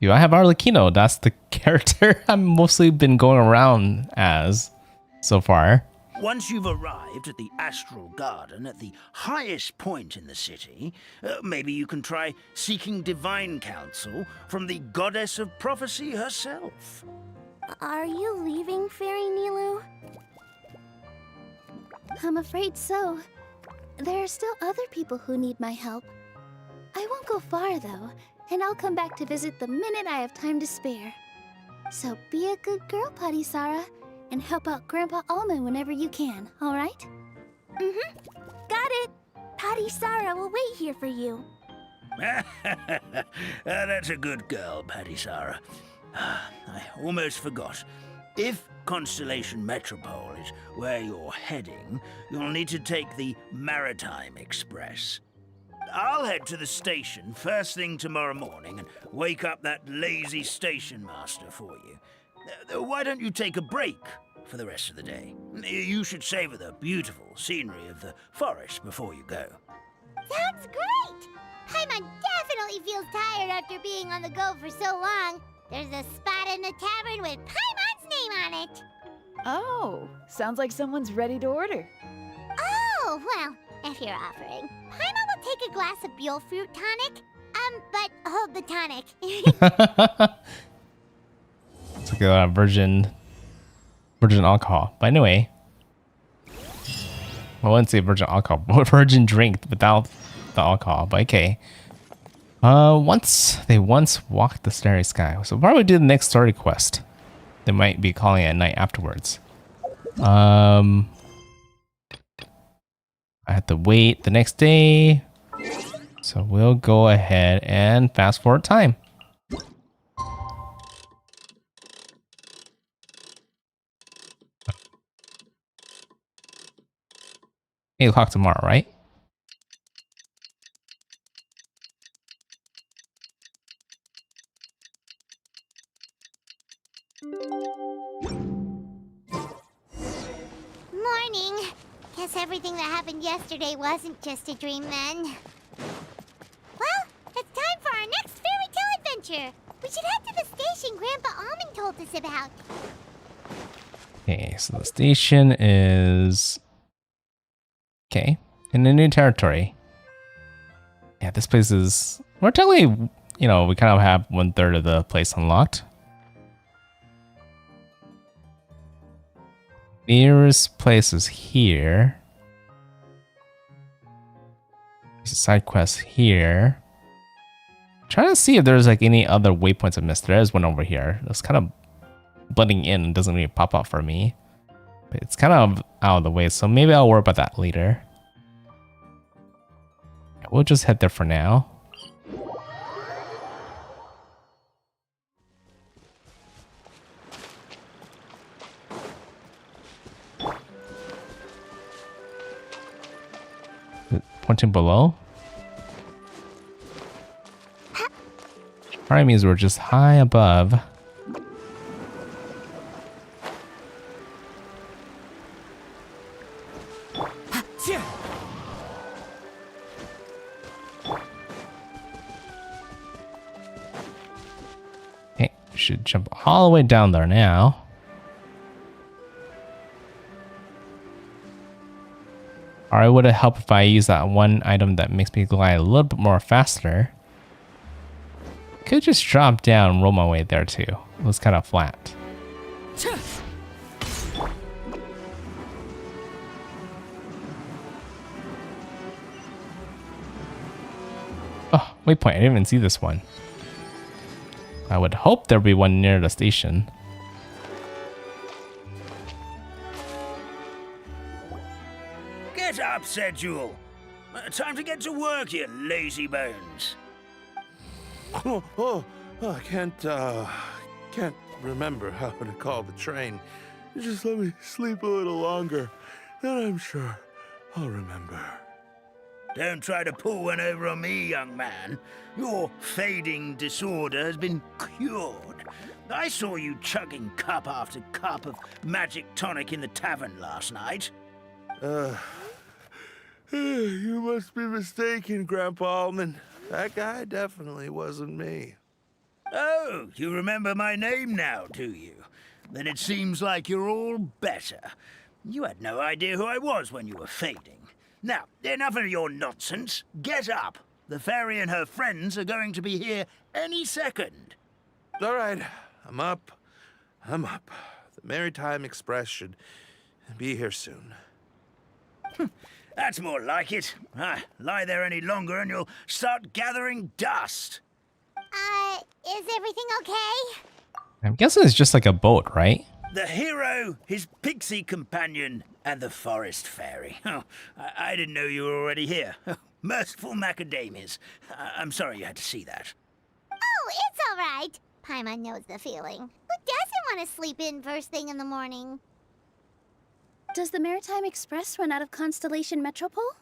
Do I have Arlecchino? That's the character I've mostly been going around as so far. Once you've arrived at the Astral Garden at the highest point in the city, maybe you can try seeking divine counsel from the goddess of prophecy herself. Are you leaving, Fairy Nilu? I'm afraid so. There are still other people who need my help. I won't go far, though, and I'll come back to visit the minute I have time to spare. So be a good girl, Putty Sara, and help out Grandpa Almond whenever you can, alright? Got it! Patty Sara will wait here for you. That's a good girl, Patty Sara. I almost forgot. If Constellation Metropole is where you're heading, you'll need to take the Maritime Express. I'll head to the station first thing tomorrow morning and wake up that lazy station master for you. Why don't you take a break for the rest of the day? You should savor the beautiful scenery of the forest before you go. Sounds great! Paimon definitely feels tired after being on the go for so long. There's a spot in the tavern with Paimon's name on it. Oh, sounds like someone's ready to order. Oh, well, if you're offering. Paimon will take a glass of Buell fruit tonic. But hold the tonic. It's like a virgin alcohol. But anyway, I wouldn't say virgin alcohol, but virgin drink without the alcohol. But okay. Once walked the starry sky. So probably do the next story quest. They might be calling it at night afterwards. I have to wait the next day. So we'll go ahead and fast forward time. 8 o'clock tomorrow, right? Morning. Guess everything that happened yesterday wasn't just a dream then. Well, it's time for our next fairy tale adventure. We should head to the station Grandpa Almond told us about. Okay, so the station is... Okay, in a new territory. Yeah, this place is... We're technically, you know, we kind of have 1/3 of the place unlocked. Nearest place is here. There's a side quest here. Trying to see if there's like any other waypoints I missed. There is one over here. It's kind of blending in and doesn't really pop up for me. But it's kind of out of the way, so maybe I'll worry about that later. We'll just head there for now. Pointing below? Probably means we're just high above. Okay, we should jump all the way down there now. Or it would have helped if I use that one item that makes me glide a little bit more faster. Could just drop down and roll my way there too. It was kind of flat. Oh, waypoint. I didn't even see this one. I would hope there'd be one near the station. Get up, said Jewel. Time to get to work, you lazy bones. I can't remember how to call the train. Just let me sleep a little longer, then I'm sure I'll remember. Don't try to pull one over on me, young man. Your fading disorder has been cured. I saw you chugging cup after cup of magic tonic in the tavern last night. You must be mistaken, Grandpa Almond. That guy definitely wasn't me. Oh, you remember my name now, do you? Then it seems like you're all better. You had no idea who I was when you were fading. Now, enough of your nonsense. Get up. The fairy and her friends are going to be here any second. All right, I'm up. The Maritime Express should be here soon. That's more like it. Lie there any longer and you'll start gathering dust. Is everything okay? I'm guessing it's just like a boat, right? The hero, his pixie companion, and the forest fairy. Oh, I didn't know you were already here. Merciful macadamias. I'm sorry you had to see that. Oh, it's all right. Paimon knows the feeling. Who doesn't want to sleep in first thing in the morning? Does the Maritime Express run out of Constellation Metropole?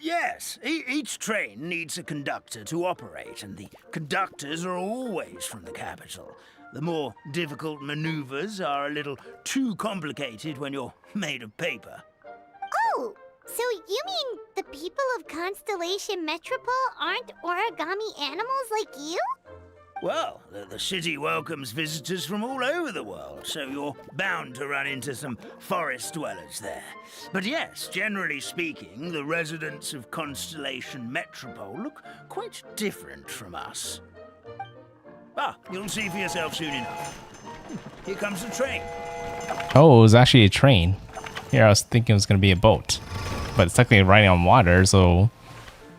Yes, each train needs a conductor to operate, and the conductors are always from the capital. The more difficult maneuvers are a little too complicated when you're made of paper. Oh, so you mean the people of Constellation Metropole aren't origami animals like you? Well, the city welcomes visitors from all over the world, so you're bound to run into some forest dwellers there. But yes, generally speaking, the residents of Constellation Metropole look quite different from us. You'll see for yourself soon enough. Here comes the train. Oh, it was actually a train. Here, I was thinking it was going to be a boat. But it's technically riding on water, so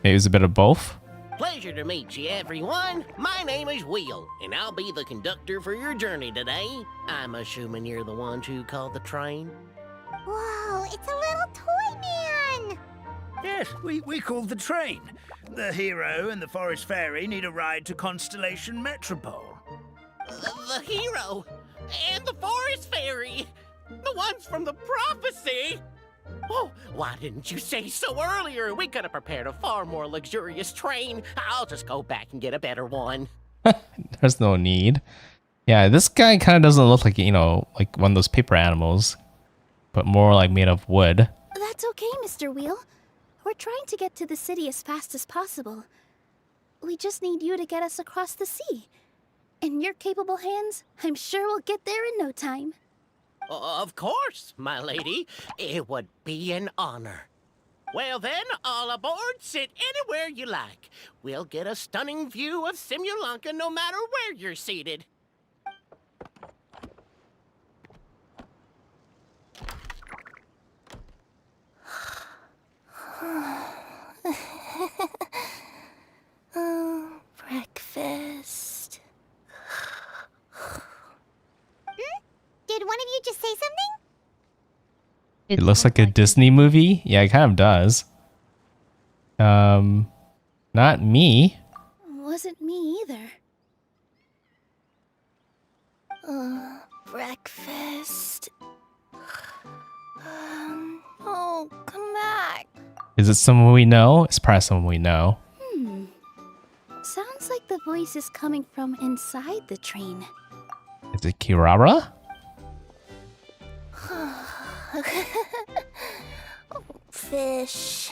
it was a bit of both. Pleasure to meet you, everyone. My name is Will, and I'll be the conductor for your journey today. I'm assuming you're the ones who called the train. Whoa, it's a little toy man! Yes, we called the train. The hero and the forest fairy need a ride to Constellation Metropole. The hero and the forest fairy, the ones from the prophecy. Oh, why didn't you say so earlier? We could have prepared a far more luxurious train. I'll just go back and get a better one. There's no need. Yeah, this guy kind of doesn't look like, like one of those paper animals, but more like made of wood. That's okay, Mr. Wheel. We're trying to get to the city as fast as possible. We just need you to get us across the sea. In your capable hands, I'm sure we'll get there in no time. Of course, my lady. It would be an honor. Well then, all aboard, sit anywhere you like. We'll get a stunning view of Simulanka no matter where you're seated. Breakfast. Did one of you just say something? It looks like a Disney movie. Yeah, it kind of does. Not me. Wasn't me either. Breakfast. Oh, come back. Is it someone we know? It's probably someone we know. Sounds like the voice is coming from inside the train. Is it Kirara? Fish.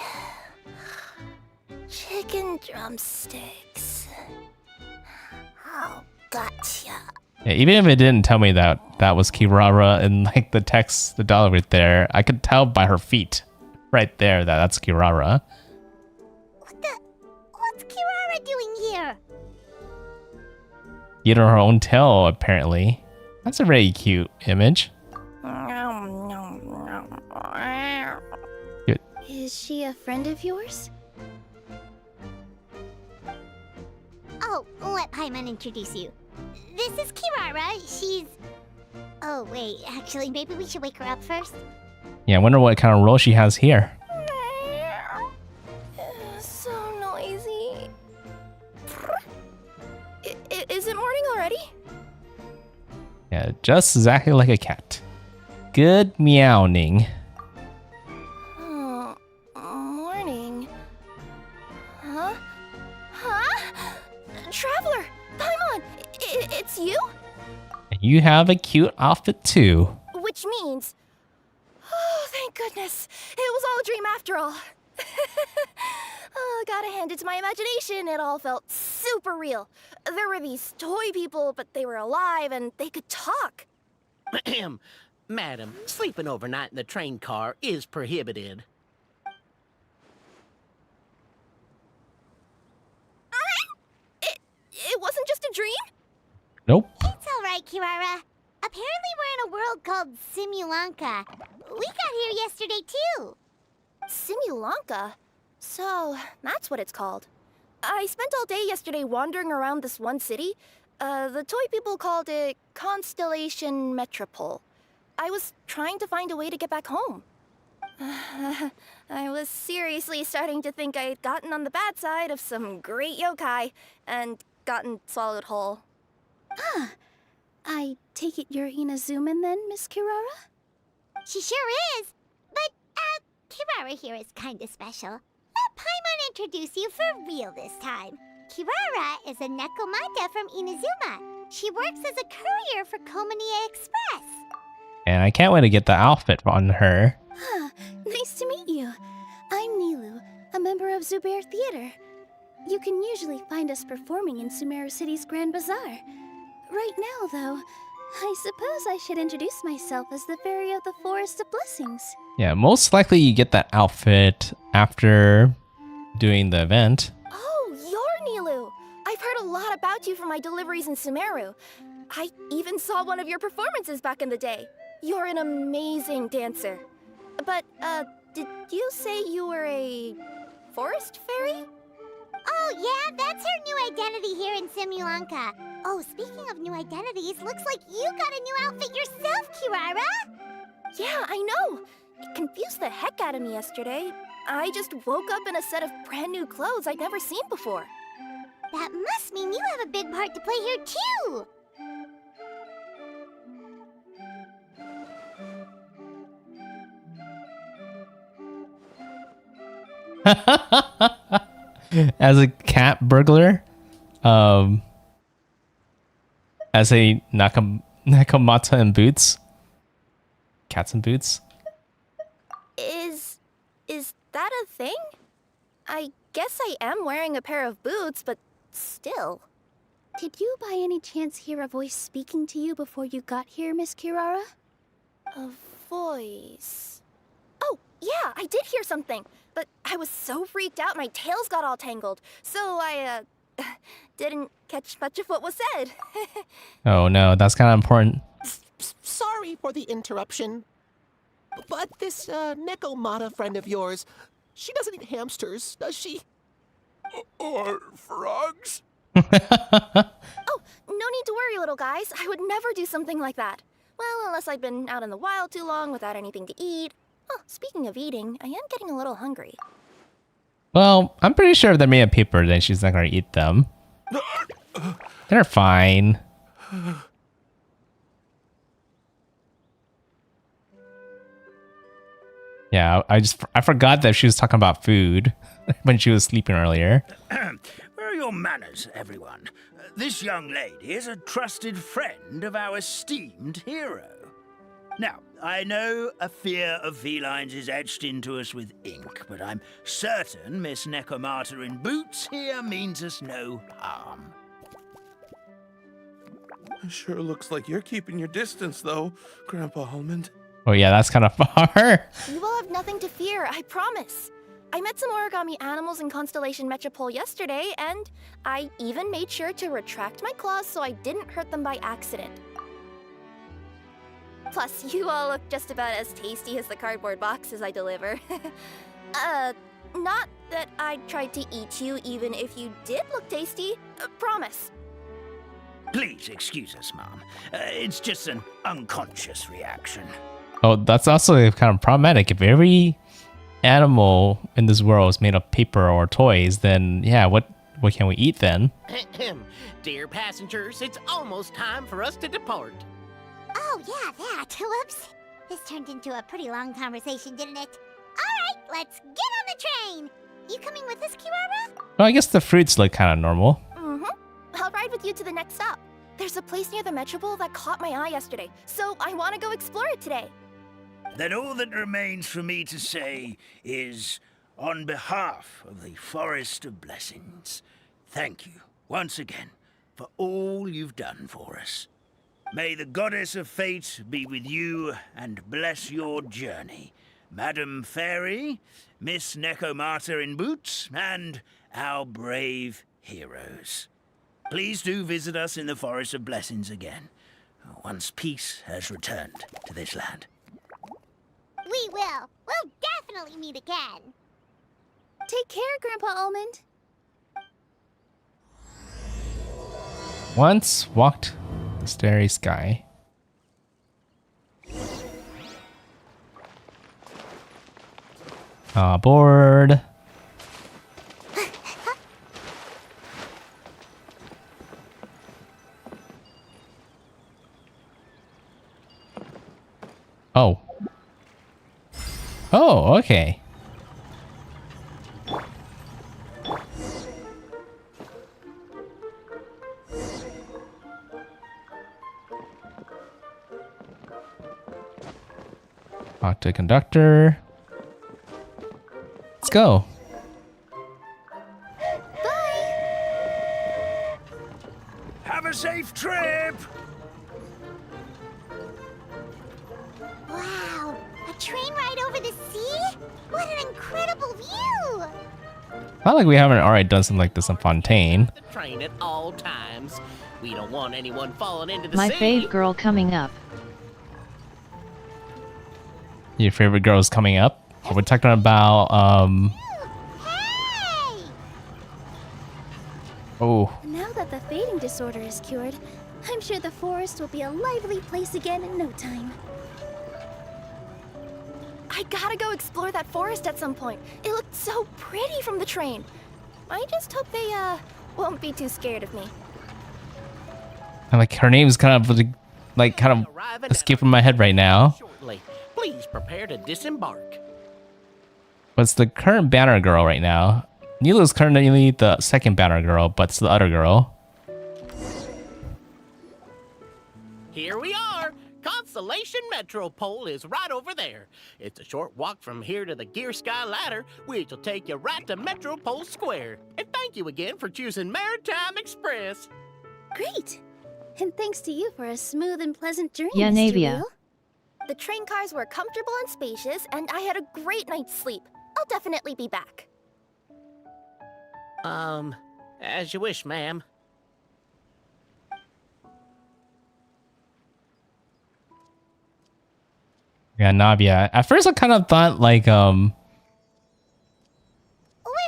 Chicken drumsticks. Oh, gotcha. Yeah, even if it didn't tell me that was Kirara in like the text, the dialogue right there, I could tell by her feet right there that that's Kirara. What's Kirara doing here? Eating her own tail, apparently. That's a very cute image. Good. Is she a friend of yours? Oh, let Paimon introduce you. This is Kirara. She's... Oh, wait. Actually, maybe we should wake her up first. Yeah, I wonder what kind of role she has here. So noisy. Is it morning already? Yeah, just exactly like a cat. Good meowing. Oh, morning. Huh? Huh? Traveler! Paimon! It's you? You have a cute outfit too. Which means... Oh, thank goodness. It was all a dream after all. Oh, gotta hand it to my imagination. It all felt super real. There were these toy people, but they were alive and they could talk. Madam, sleeping overnight in the train car is prohibited. It wasn't just a dream? Nope. It's all right, Kirara. Apparently we're in a world called Simulanka. We got here yesterday, too. Simulanka? So, that's what it's called. I spent all day yesterday wandering around this one city. The toy people called it Constellation Metropole. I was trying to find a way to get back home. I was seriously starting to think I had gotten on the bad side of some great yokai and gotten swallowed whole. Ah, I take it you're Inazuman then, Miss Kirara? She sure is. But, Kirara here is kinda special. Let Paimon introduce you for real this time. Kirara is a Nekomata from Inazuma. She works as a courier for Komanie Express. And I can't wait to get the outfit on her. Nice to meet you. I'm Nilu, a member of Zubair Theater. You can usually find us performing in Sumeru City's Grand Bazaar. Right now, though, I suppose I should introduce myself as the Fairy of the Forest of Blessings. Yeah, most likely you get that outfit after doing the event. Oh, you're Nilu! I've heard a lot about you from my deliveries in Sumeru. I even saw one of your performances back in the day. You're an amazing dancer. But, did you say you were a forest fairy? Oh, yeah, that's her new identity here in Simulanka. Oh, speaking of new identities, looks like you got a new outfit yourself, Kirara! Yeah, I know! It confused the heck out of me yesterday. I just woke up in a set of brand new clothes I'd never seen before. That must mean you have a big part to play here, too! As a cat burglar, as a Nakamata in boots, cats in boots. Is that a thing? I guess I am wearing a pair of boots, but still. Did you by any chance hear a voice speaking to you before you got here, Miss Kirara? A voice... Oh, yeah, I did hear something. But I was so freaked out, my tails got all tangled. So I, didn't catch much of what was said. Oh no, that's kind of important. Sorry for the interruption. But this, Nekomata friend of yours, she doesn't eat hamsters, does she? Or frogs? Oh, no need to worry, little guys. I would never do something like that. Well, unless I'd been out in the wild too long without anything to eat. Oh, speaking of eating, I am getting a little hungry. Well, I'm pretty sure if they're made of paper, then she's not going to eat them. They're fine. Yeah, I forgot that she was talking about food when she was sleeping earlier. Where are your manners, everyone? This young lady is a trusted friend of our esteemed hero. Now, I know a fear of felines is etched into us with ink, but I'm certain Miss Nekomata in boots here means us no harm. Sure looks like you're keeping your distance, though, Grandpa Almond. Oh yeah, that's kind of far. You will have nothing to fear, I promise. I met some origami animals in Constellation Metropole yesterday, and I even made sure to retract my claws so I didn't hurt them by accident. Plus, you all look just about as tasty as the cardboard boxes I deliver. Not that I tried to eat you even if you did look tasty. Promise. Please excuse us, Mom. It's just an unconscious reaction. Oh, that's also kind of problematic. If every animal in this world is made of paper or toys, then yeah, what can we eat then? Dear passengers, it's almost time for us to depart. Oh, yeah, that. Whoops. This turned into a pretty long conversation, didn't it? All right, let's get on the train. You coming with us, Kirara? Well, I guess the fruits look kind of normal. Mm-hmm. I'll ride with you to the next stop. There's a place near the Metropole that caught my eye yesterday, so I want to go explore it today. Then all that remains for me to say is, on behalf of the Forest of Blessings, thank you once again for all you've done for us. May the Goddess of Fate be with you and bless your journey, Madam Fairy, Miss Nekomata in boots, and our brave heroes. Please do visit us in the Forest of Blessings again, once peace has returned to this land. We will. We'll definitely meet again. Take care, Grandpa Almond. Once walked the starry sky. Bored. Oh. Oh, okay. Talk to conductor. Let's go. Have a safe trip! Wow, a train ride over the sea? What an incredible view! Not like we haven't already done something like this in Fontaine. The train at all times. We don't want anyone falling into the My sea. fave girl coming up. Your favorite girl is coming up? We're talking about, Hey! Oh. Now that the fading disorder is cured, I'm sure the forest will be a lively place again in no time. I gotta go explore that forest at some point. It looked so pretty from the train. I just hope they, won't be too scared of me. And like her name's kind of escaping my head right now. Shortly. Please prepare to disembark. But it's the current banner girl right now. Neela's currently the second banner girl, but it's the other girl. Here we are. Constellation Metropole is right over there. It's a short walk from here to the Gear Sky Ladder, which will take you right to Metropole Square. And thank you again for choosing Maritime Express. Great! And thanks to you for a smooth and pleasant journey, Yeah, Mr. Navia. Wheel. The train cars were comfortable and spacious, and I had a great night's sleep. I'll definitely be back. As you wish, ma'am. Yeah, Navia. At first I kind of thought like, Where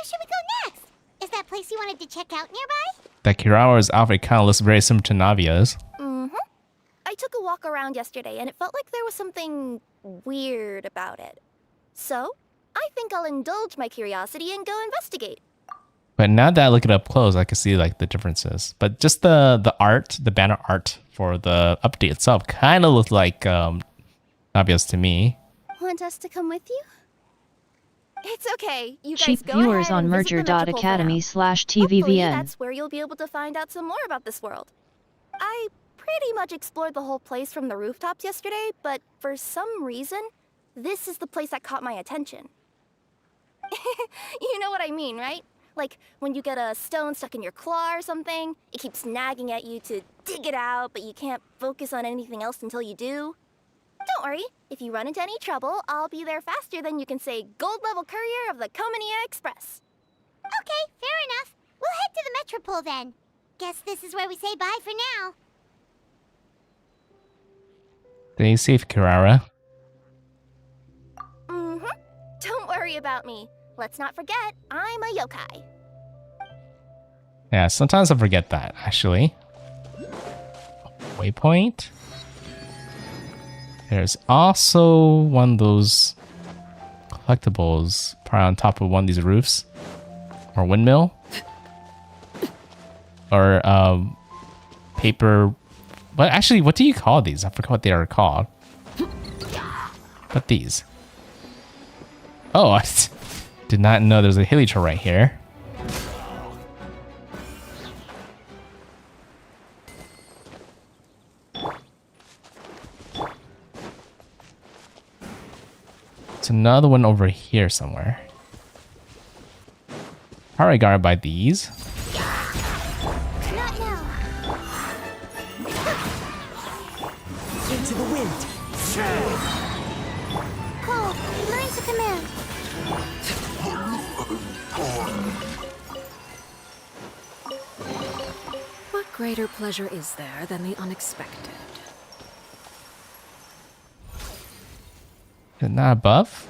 should we go next? Is that place you wanted to check out nearby? that Kirara's outfit kind of looks very similar to Navia's. Mm-hmm. I took a walk around yesterday, and it felt like there was something weird about it. So, I think I'll indulge my curiosity and go investigate. But now that I look it up close, I can see like the differences. But just the art, the banner art for the update itself kind of looked like Navia's to me. Want us to come with you? It's okay. You guys Cheap go viewers ahead on and visit the Metropole for now. Hopefully, merger.academy/tvvn. that's where you'll be able to find out some more about this world. I pretty much explored the whole place from the rooftops yesterday, but for some reason, this is the place that caught my attention. You know what I mean, right? Like when you get a stone stuck in your claw or something, it keeps nagging at you to dig it out, but you can't focus on anything else until you do. Don't worry, if you run into any trouble, I'll be there faster than you can say gold level courier of the Komania Express. Okay, fair enough. We'll head to the Metropole then. Guess this is where we say bye for now. Stay safe, Kirara. Mm-hmm. Don't worry about me. Let's not forget, I'm a yokai. Yeah, sometimes I forget that, actually. Waypoint. There's also one of those collectibles probably on top of one of these roofs. Or windmill. Or paper. But actually, what do you call these? I forgot what they are called. But these. Oh, I did not know there's a hilichurl right here. It's another one over here somewhere. Probably guarded by these. Not now. Into the wind. Cold, learn to command. What greater pleasure is there than the unexpected? Is it not above?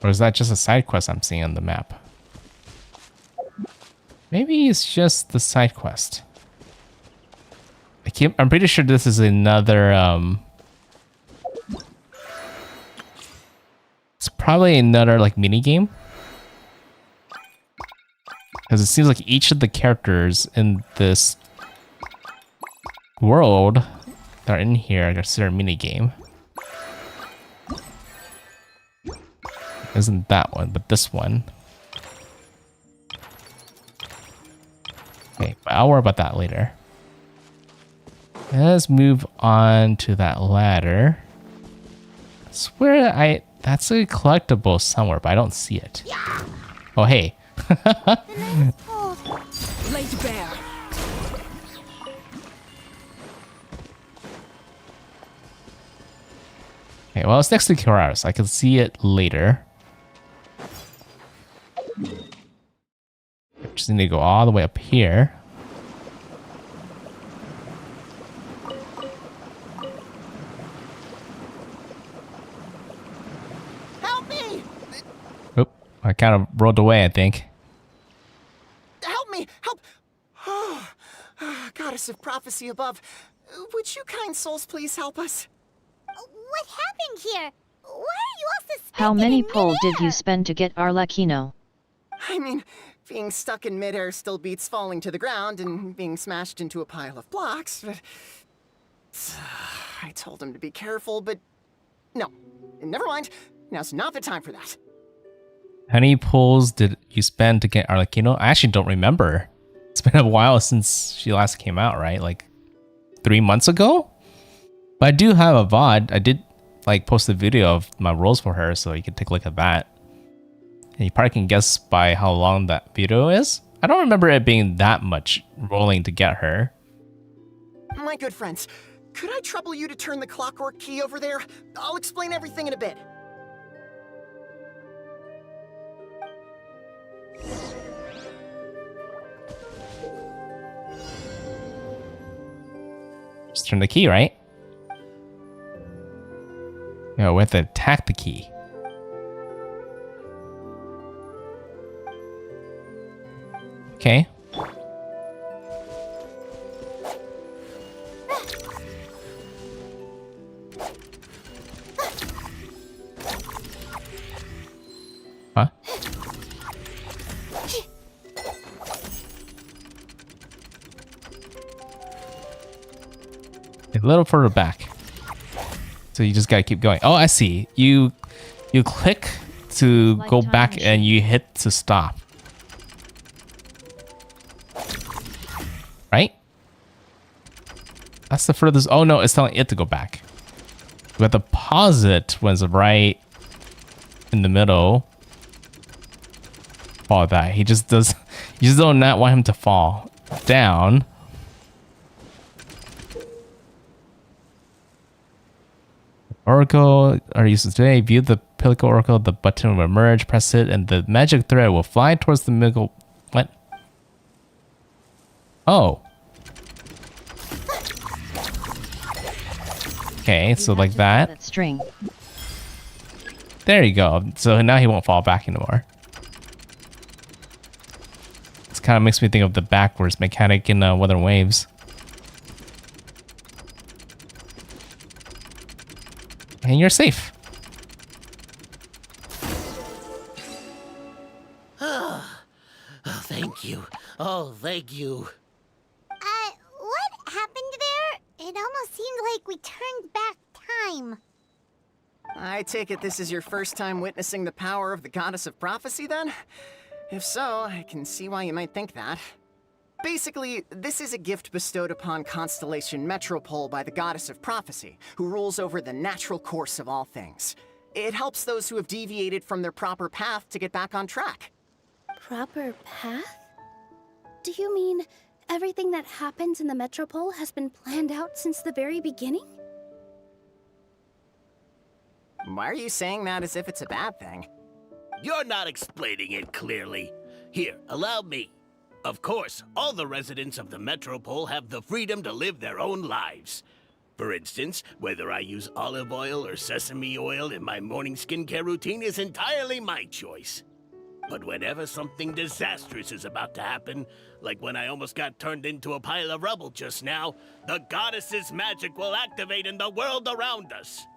Or is that just a side quest I'm seeing on the map? Maybe it's just the side quest. I'm pretty sure this is another it's probably another like mini game. Because it seems like each of the characters in this world that are in here are considered a mini game. Isn't that one, but this one. Okay, but I'll worry about that later. Let's move on to that ladder. I swear that's a collectible somewhere, but I don't see it. Oh, hey. Laid bare. Okay, well, it's next to Kirara, so I can see it later. Just need to go all the way up here. Help me! Oop, I kind of rolled away, I think. Help me! Help! Oh, goddess of prophecy above, would you kind souls please help us? What happened here? Why are you all suspended How many in poles did you midair? spend to get Arlecchino? I mean, being stuck in midair still beats falling to the ground and being smashed into a pile of blocks, but... I told him to be careful, but... No. Never mind. Now's not the time for that. How many pulls did you spend to get Arlecchino? I actually don't remember. It's been a while since she last came out, right? Like 3 months ago? But I do have a VOD. I did like post a video of my rolls for her, so you can take a look at that. And you probably can guess by how long that video is. I don't remember it being that much rolling to get her. My good friends, could I trouble you to turn the clockwork key over there? I'll explain everything in a bit. Just turn the key, right? Yeah, we have to attack the key. Okay. Huh? A little further back. So you just gotta keep going. Oh, I see. You click to go back and you hit to stop. Right? That's the furthest. Oh no, it's telling it to go back. We have to pause it when it's right in the middle. All that. He just does. You just don't not want him to fall down. Oracle are used today. View the Pilico Oracle. The button will emerge. Press it, and the magic thread will fly towards the middle. What? Oh. Okay, so like that. String. There you go. So now he won't fall back anymore. This kind of makes me think of the backwards mechanic in Wuthering Waves. And you're safe. Oh, thank you. Oh, thank you. What happened there? It almost seemed like we turned back time. I take it this is your first time witnessing the power of the Goddess of Prophecy, then? If so, I can see why you might think that. Basically, this is a gift bestowed upon Constellation Metropole by the Goddess of Prophecy, who rules over the natural course of all things. It helps those who have deviated from their proper path to get back on track. Proper path? Do you mean everything that happens in the Metropole has been planned out since the very beginning? Why are you saying that as if it's a bad thing? You're not explaining it clearly. Here, allow me. Of course, all the residents of the Metropole have the freedom to live their own lives. For instance, whether I use olive oil or sesame oil in my morning skincare routine is entirely my choice. But whenever something disastrous is about to happen, like when I almost got turned into a pile of rubble just now, the goddess's magic will activate in the world around us.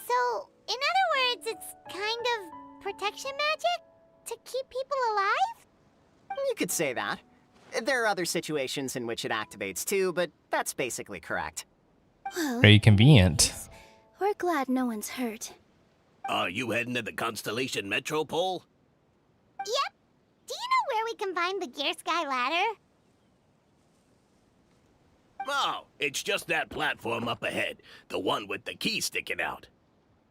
So, in other words, it's kind of protection magic? To keep people alive? You could say that. There are other situations in which it activates too, but that's basically correct. Well, Very convenient. we're glad no one's hurt. Are you heading to the Constellation Metropole? Yep. Do you know where we can find the Gear Sky ladder? Oh, it's just that platform up ahead. The one with the key sticking out.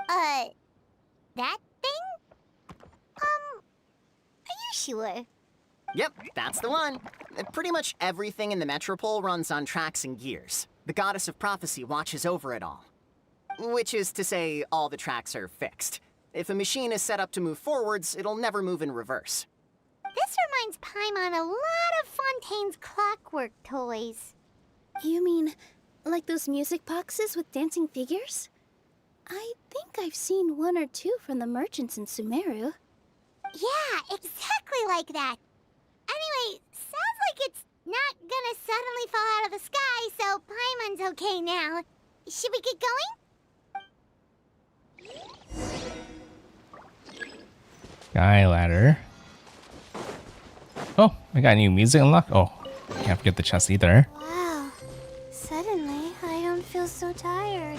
That thing? Are you sure? Yep, that's the one. Pretty much everything in the Metropole runs on tracks and gears. The Goddess of Prophecy watches over it all. Which is to say, all the tracks are fixed. If a machine is set up to move forwards, it'll never move in reverse. This reminds Paimon a lot of Fontaine's clockwork toys. You mean like those music boxes with dancing figures? I think I've seen one or two from the merchants in Sumeru. Yeah, exactly like that. Anyway, sounds like it's not gonna suddenly fall out of the sky, so Paimon's okay now. Should we get going? Sky ladder. Oh, I got new music unlocked. Oh, can't forget the chest either. Wow. Suddenly, I don't feel so tired.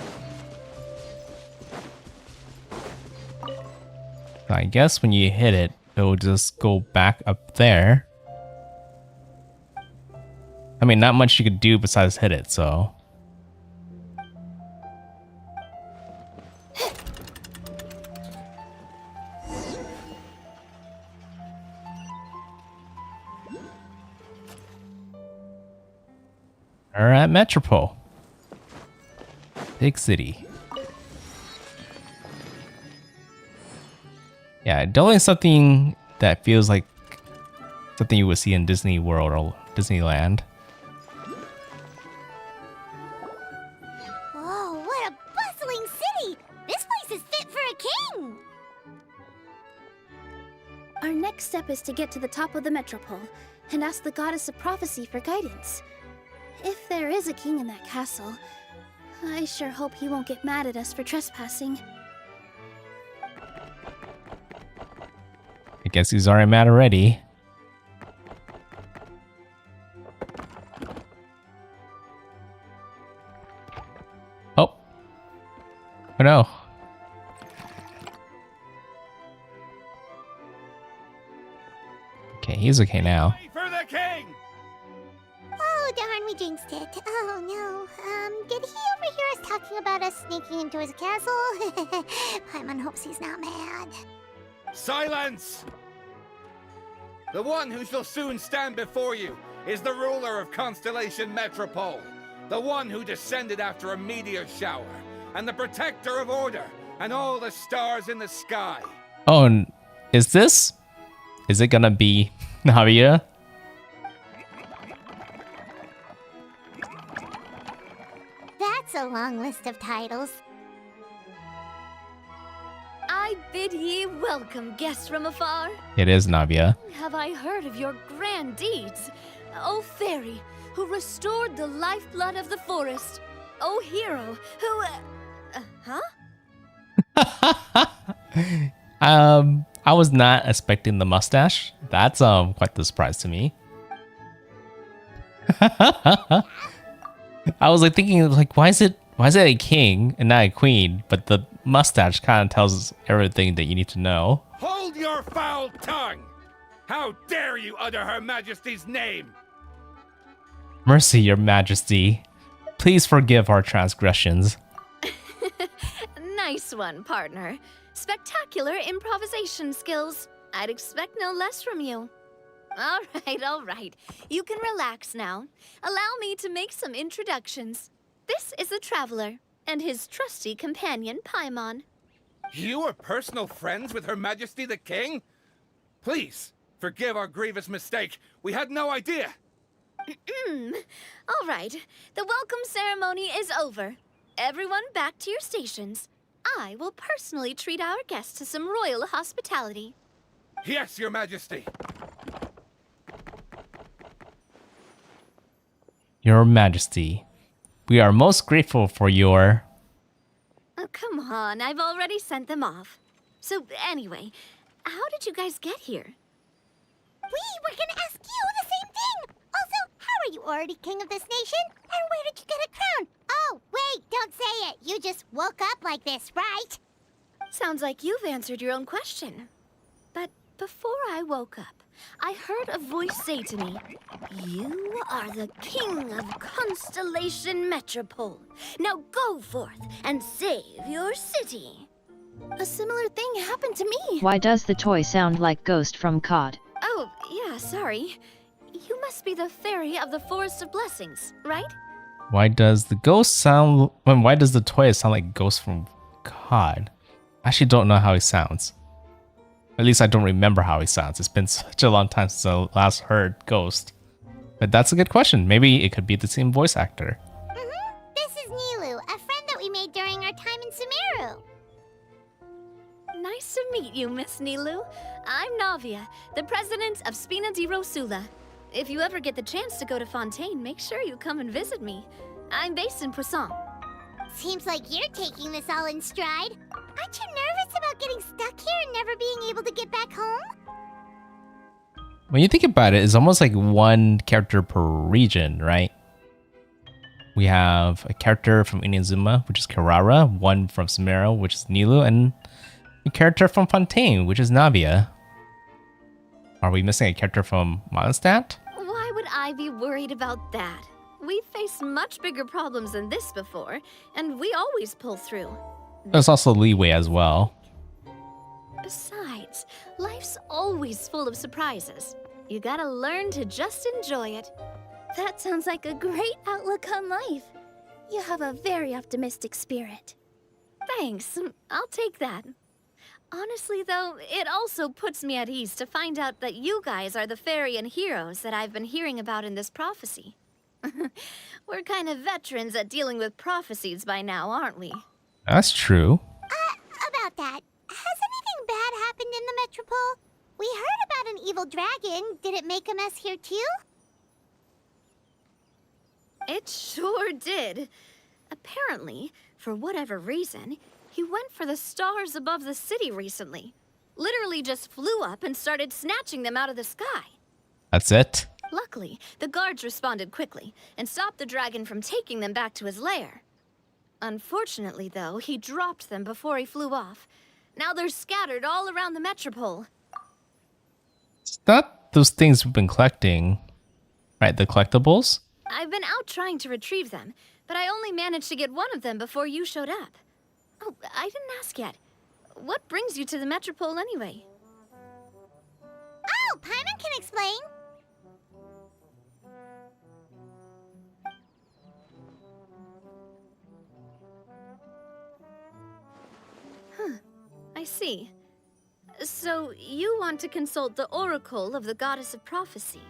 So I guess when you hit it, it'll just go back up there. I mean, not much you could do besides hit it, so. We're at Metropole. Big city. Yeah, definitely something that feels like something you would see in Disney World or Disneyland. Whoa, what a bustling city! This place is fit for a king! Our next step is to get to the top of the Metropole and ask the Goddess of Prophecy for guidance. If there is a king in that castle, I sure hope he won't get mad at us for trespassing. I guess he's already mad already. Oh. Oh no. Okay, he's okay now. For the king! Oh, darn, we jinxed it. Oh, no. Did he overhear us talking about us sneaking into his castle? Paimon hopes he's not mad. Silence! The one who shall soon stand before you is the ruler of Constellation Metropole, the one who descended after a meteor shower, and the protector of order and all the stars in the sky. Oh, and is it gonna be Javier? That's a long list of titles. I bid ye welcome, guests from afar. It is Navia. Have I heard of your grand deeds? O fairy, who restored the lifeblood of the forest. O hero, who... I was not expecting the mustache. That's quite the surprise to me. I was like thinking like why is it a king and not a queen? But the mustache kind of tells us everything that you need to know. Hold your foul tongue! How dare you utter Her Majesty's name? Mercy, Your Majesty. Please forgive our transgressions. Nice one, partner. Spectacular improvisation skills. I'd expect no less from you. All right. You can relax now. Allow me to make some introductions. This is the Traveler, and his trusty companion, Paimon. You are personal friends with Her Majesty the King? Please, forgive our grievous mistake. We had no idea. All right. The welcome ceremony is over. Everyone back to your stations. I will personally treat our guests to some royal hospitality. Yes, Your Majesty. Your Majesty, we are most grateful for your... Oh, come on. I've already sent them off. So, anyway, how did you guys get here? We were gonna ask you the same thing! Also, how are you already king of this nation? And where did you get a crown? Oh, wait, don't say it. You just woke up like this, right? Sounds like you've answered your own question. But before I woke up, I heard a voice say to me, "You are the king of Constellation Metropole. Now go forth and save your city." A similar thing happened to me. Why does the toy sound like Ghost from COD? Oh, yeah, sorry. You must be the fairy of the Forest of Blessings, right? Why does the ghost sound... Why does the toy sound like Ghost from COD? I actually don't know how he sounds. At least I don't remember how he sounds. It's been such a long time since I last heard Ghost. But that's a good question. Maybe it could be the same voice actor. This is Nilu, a friend that we made during our time in Sumeru. Nice to meet you, Miss Nilu. I'm Navia, the president of Spina di Rosula. If you ever get the chance to go to Fontaine, make sure you come and visit me. I'm based in Poisson. Seems like you're taking this all in stride. Aren't you nervous about getting stuck here and never being able to get back home? When you think about it, it's almost like one character per region, right? We have a character from Inazuma, which is Kirara, one from Sumeru, which is Nilu, and a character from Fontaine, which is Navia. Are we missing a character from Mondstadt? Why would I be worried about that? We've faced much bigger problems than this before, and we always pull through. There's also Leeway as well. Besides, life's always full of surprises. You gotta learn to just enjoy it. That sounds like a great outlook on life. You have a very optimistic spirit. Thanks, I'll take that. Honestly, though, it also puts me at ease to find out that you guys are the fairy and heroes that I've been hearing about in this prophecy. We're kind of veterans at dealing with prophecies by now, aren't we? That's true. About that, has anything bad happened in the Metropole? We heard about an evil dragon. Did it make a mess here too? It sure did. Apparently, for whatever reason, he went for the stars above the city recently. Literally just flew up and started snatching them out of the sky. That's it? Luckily, the guards responded quickly and stopped the dragon from taking them back to his lair. Unfortunately, though, he dropped them before he flew off. Now they're scattered all around the Metropole. It's not those things we've been collecting, right? The collectibles? I've been out trying to retrieve them, but I only managed to get one of them before you showed up. Oh, I didn't ask yet. What brings you to the Metropole anyway? Oh, Paimon can explain. I see. So, you want to consult the Oracle of the Goddess of Prophecy.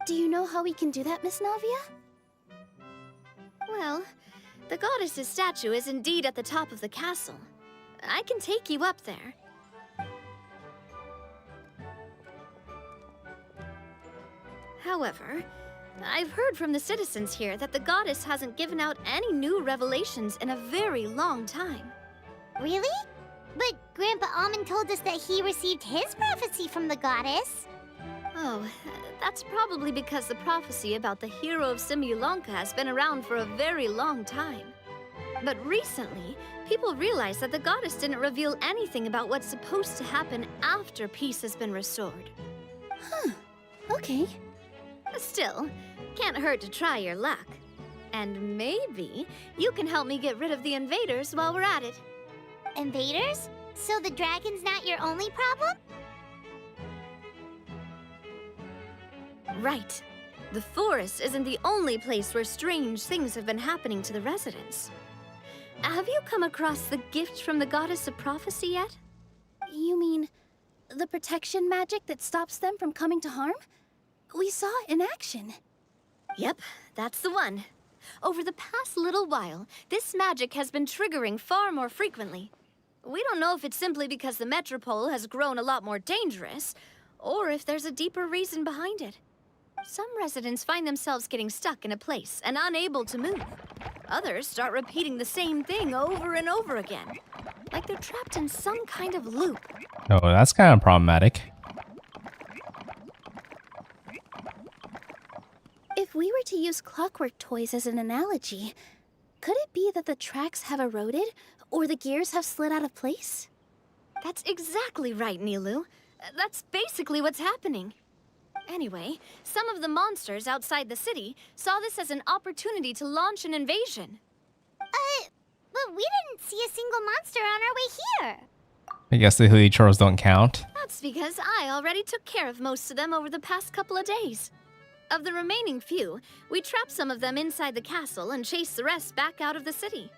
Do you know how we can do that, Miss Navia? Well, The goddess's statue is indeed at the top of the castle. I can take you up there. However, I've heard from the citizens here that the goddess hasn't given out any new revelations in a very long time. Really? But Grandpa Almond told us that he received his prophecy from the goddess. Oh, that's probably because the prophecy about the hero of Simulanka has been around for a very long time. But recently, people realized that the goddess didn't reveal anything about what's supposed to happen after peace has been restored. Huh. Okay. Still, can't hurt to try your luck. And maybe you can help me get rid of the invaders while we're at it. Invaders? So the dragon's not your only problem? Right. The forest isn't the only place where strange things have been happening to the residents. Have you come across the gift from the goddess of prophecy yet? You mean the protection magic that stops them from coming to harm? We saw it in action. Yep, that's the one. Over the past little while, this magic has been triggering far more frequently. We don't know if it's simply because the metropole has grown a lot more dangerous, or if there's a deeper reason behind it. Some residents find themselves getting stuck in a place and unable to move. Others start repeating the same thing over and over again, like they're trapped in some kind of loop. Oh, that's kind of problematic. If we were to use clockwork toys as an analogy, could it be that the tracks have eroded or the gears have slid out of place? That's exactly right, Nilu. That's basically what's happening. Anyway, some of the monsters outside the city saw this as an opportunity to launch an invasion. But we didn't see a single monster on our way here. I guess the hilly churros don't count. That's because I already took care of most of them over the past couple of days. Of the remaining few, we trapped some of them inside the castle and chased the rest back out of the city.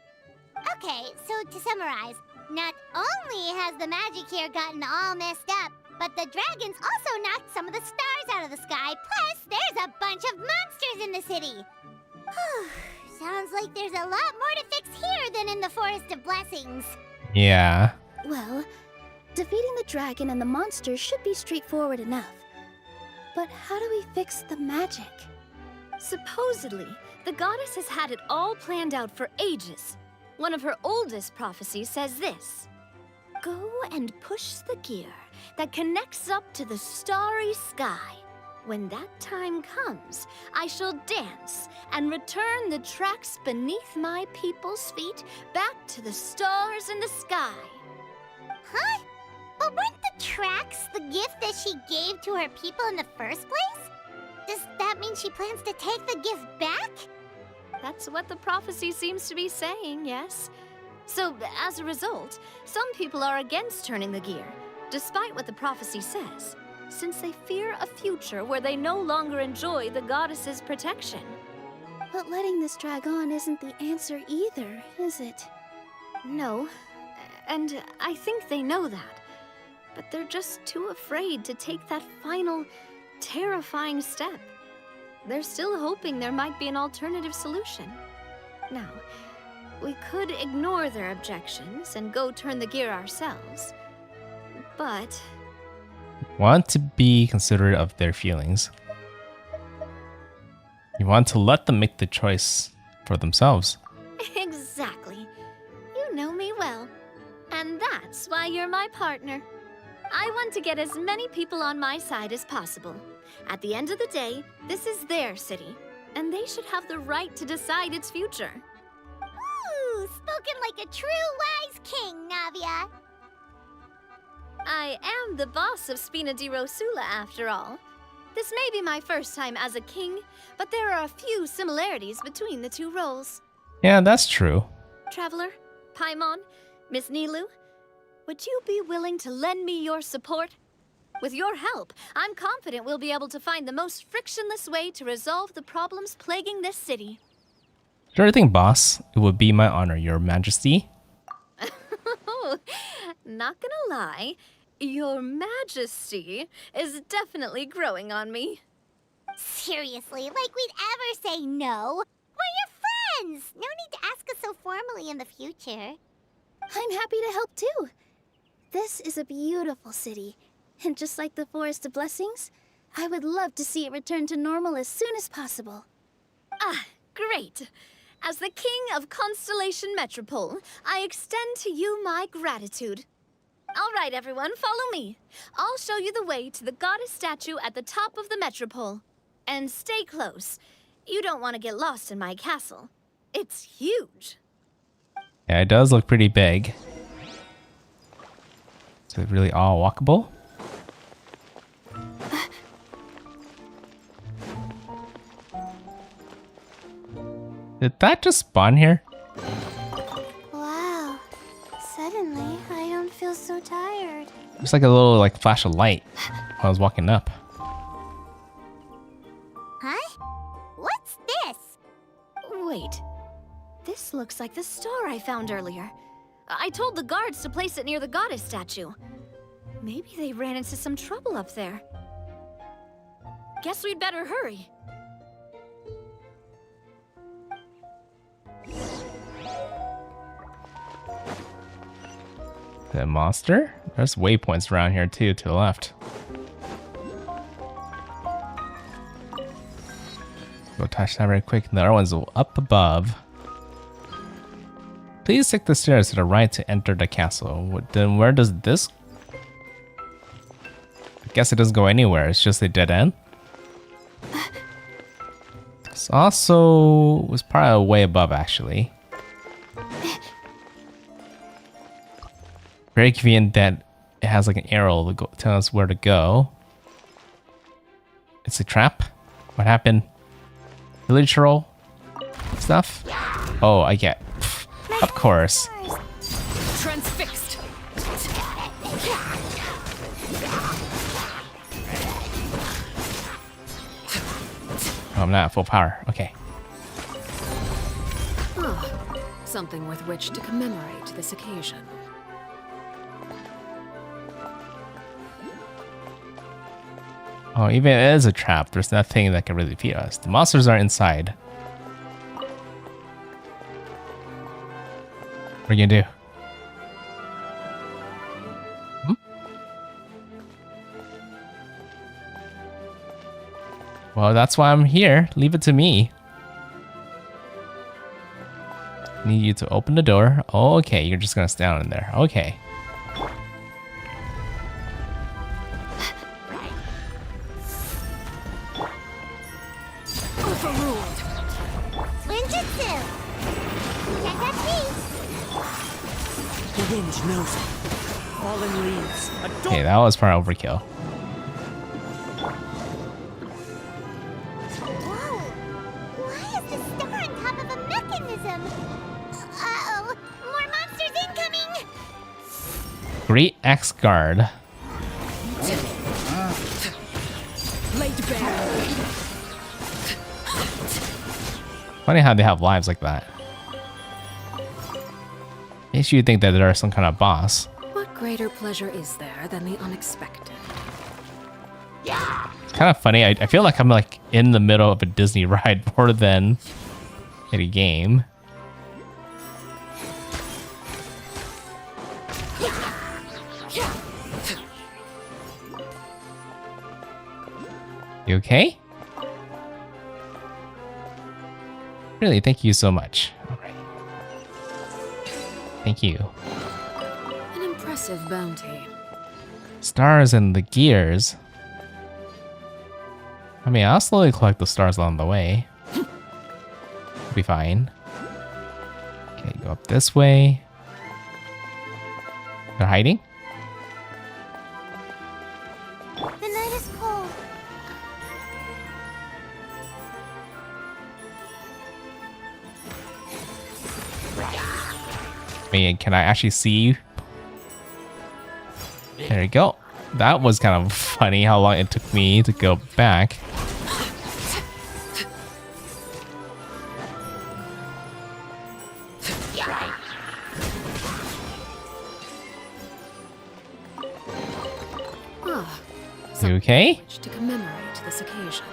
Okay, so to summarize, not only has the magic here gotten all messed up, but the dragons also knocked some of the stars out of the sky, plus there's a bunch of monsters in the city. Sounds like there's a lot more to fix here than in the Forest of Blessings. Yeah. Well, defeating the dragon and the monsters should be straightforward enough. But how do we fix the magic? Supposedly, the goddess has had it all planned out for ages. One of her oldest prophecies says this: "Go and push the gear that connects up to the starry sky. When that time comes, I shall dance and return the tracks beneath my people's feet back to the stars in the sky." Huh? But weren't the tracks the gift that she gave to her people in the first place? Does that mean she plans to take the gift back? That's what the prophecy seems to be saying, yes. So, as a result, some people are against turning the gear, despite what the prophecy says, since they fear a future where they no longer enjoy the goddess's protection. But letting this drag on isn't the answer either, is it? No, and I think they know that. But they're just too afraid to take that final, terrifying step. They're still hoping there might be an alternative solution. Now, we could ignore their objections and go turn the gear ourselves, but... Want to be considerate of their feelings. You want to let them make the choice for themselves. Exactly. You know me well. And that's why you're my partner. I want to get as many people on my side as possible. At the end of the day, this is their city, and they should have the right to decide its future. Ooh, spoken like a true wise king, Navia. I am the boss of Spina di Rosula, after all. This may be my first time as a king, but there are a few similarities between the two roles. Yeah, that's true. Traveler, Paimon, Miss Nilu, would you be willing to lend me your support? With your help, I'm confident we'll be able to find the most frictionless way to resolve the problems plaguing this city. Sure thing, boss. It would be my honor, your majesty. Not gonna lie, your majesty is definitely growing on me. Seriously, like we'd ever say no. We're your friends! No need to ask us so formally in the future. I'm happy to help too. This is a beautiful city, and just like the Forest of Blessings, I would love to see it return to normal as soon as possible. Ah, great. As the King of Constellation Metropole, I extend to you my gratitude. All right, everyone, follow me. I'll show you the way to the goddess statue at the top of the Metropole. And stay close. You don't want to get lost in my castle. It's huge. Yeah, it does look pretty big. Is it really all walkable? Did that just spawn here? Wow. Suddenly, I don't feel so tired. It's like a little like flash of light while I was walking up. Huh? What's this? Wait. This looks like the star I found earlier. I told the guards to place it near the goddess statue. Maybe they ran into some trouble up there. Guess we'd better hurry. The monster? There's waypoints around here too, to the left. Go touch that very quick. The other one's up above. Please take the stairs to the right to enter the castle. Then where does this? I guess it doesn't go anywhere. It's just a dead end. This also was probably way above, actually. Very convenient that it has like an arrow to tell us where to go. It's a trap. What happened? Village troll stuff? Oh, I get. Of course. Transfixed. Oh, I'm not at full power. Okay. Something with which to commemorate this occasion. Oh, even if it is a trap, there's nothing that can really feed us. The monsters are inside. What are you gonna do? Well, that's why I'm here. Leave it to me. Need you to open the door. Oh, okay, you're just gonna stand in there. Okay. Overruled. Ninjutsu. Can't touch me. The wind knows it. Fallen leaves. Okay, that was part overkill. Whoa. Why is the star on top of a mechanism? Uh-oh. More monsters incoming. Great Axe Guard. Laid bare. Funny how they have lives like that. Makes you think that they're some kind of boss. What greater pleasure is there than the unexpected? It's kind of funny. I feel like I'm like in the middle of a Disney ride more than in a game. You okay? Really, thank you so much. All right. Thank you. An impressive bounty. Stars and the gears. I mean, I'll slowly collect the stars along the way. Be fine. Okay, go up this way. They're hiding? The night is cold. I mean, can I actually see you? There you go. That was kind of funny how long it took me to go back. You okay? To commemorate this occasion.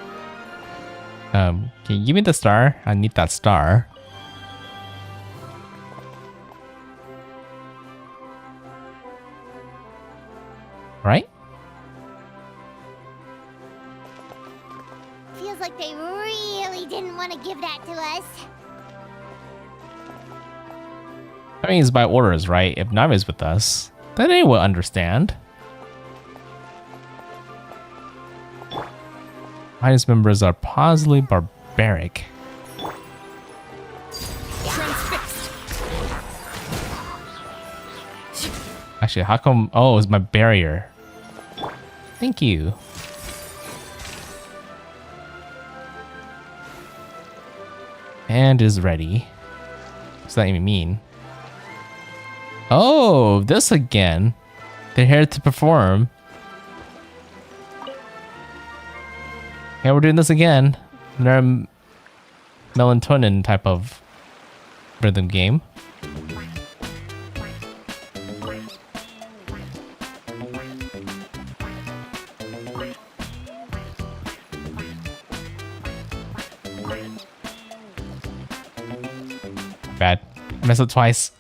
Can you give me the star? I need that star. feels like they really didn't want to give that to us. I mean, it's by orders, right? If Nami's with us, then they will understand. Minus members are positively barbaric. Actually, how come? Oh, it's my barrier. Thank you. And is ready. What's that even mean? Oh, this again. They're here to perform. Yeah, we're doing this again. Another melatonin type of rhythm game. Bad. I messed up twice.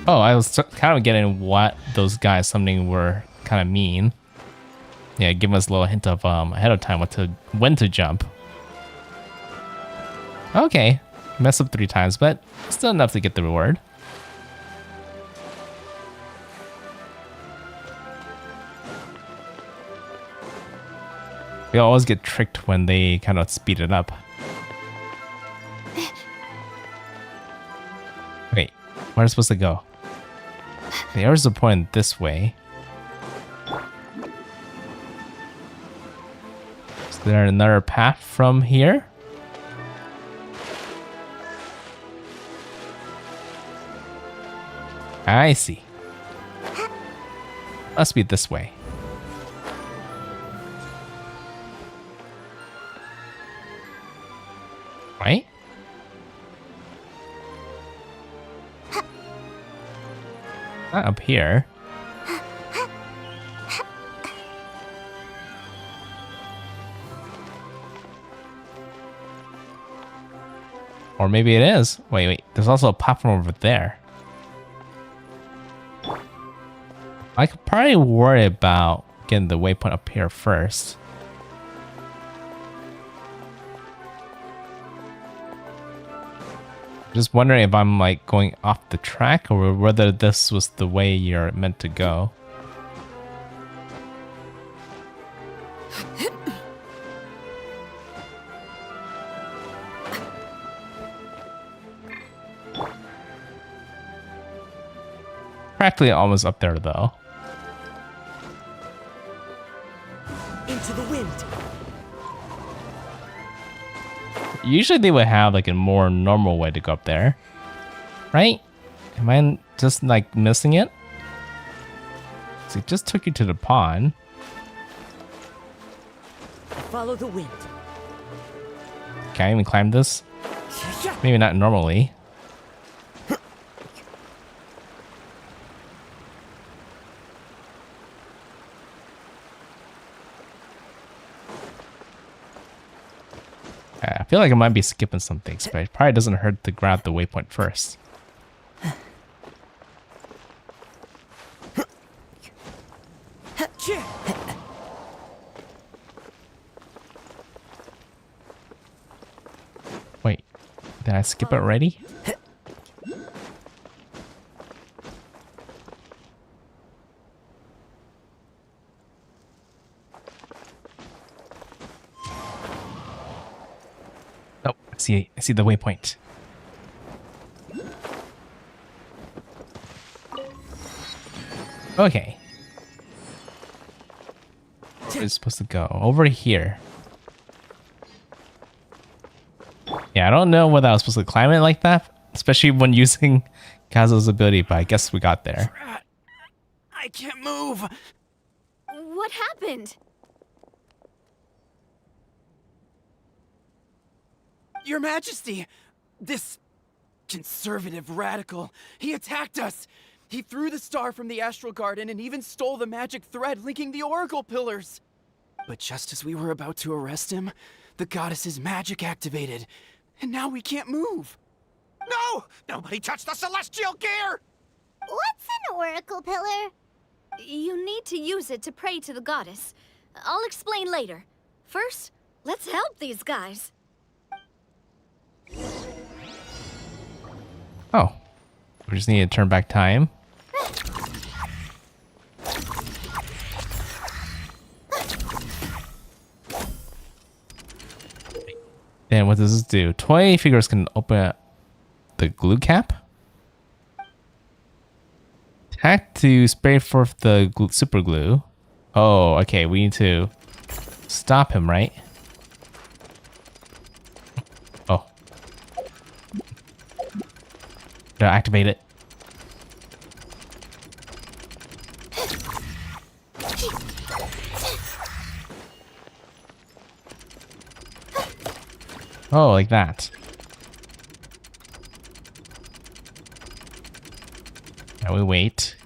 Oh, I was kind of getting what those guys summoning were kind of mean. Yeah, give us a little hint of ahead of time when to jump. Okay, mess up 3 times, but still enough to get the reward. We always get tricked when they kind of speed it up. Wait, where are we supposed to go? The arrows are pointing this way. Is there another path from here? I see. Must be this way. Right? Not up here. Or maybe it is. Wait. There's also a platform over there. I could probably worry about getting the waypoint up here first. Just wondering if I'm like going off the track or whether this was the way you're meant to go. Practically almost up there though. Into the wind. Usually they would have like a more normal way to go up there, right? Am I just like missing it? So it just took you to the pond. Follow the wind. Can I even climb this? Maybe not normally. I feel like I might be skipping some things, but it probably doesn't hurt to grab the waypoint first. Wait, did I skip it already? I see the waypoint. Okay. Where is it supposed to go? Over here. Yeah, I don't know whether I was supposed to climb it like that, especially when using Kazu's ability, but I guess we got there. I can't move. What happened? Your Majesty! This conservative radical, he attacked us! He threw the star from the Astral Garden and even stole the magic thread linking the Oracle Pillars! But just as we were about to arrest him, the goddess's magic activated, and now we can't move! No! Nobody touched the celestial gear! What's an oracle pillar? You need to use it to pray to the goddess. I'll explain later. First, let's help these guys. Oh. We just need to turn back time. Then what does this do? Toy figures can open the glue cap. Attack to spray forth the super glue. Oh, okay. We need to stop him, right? Oh. Gotta activate it. Oh, like that. Now we wait.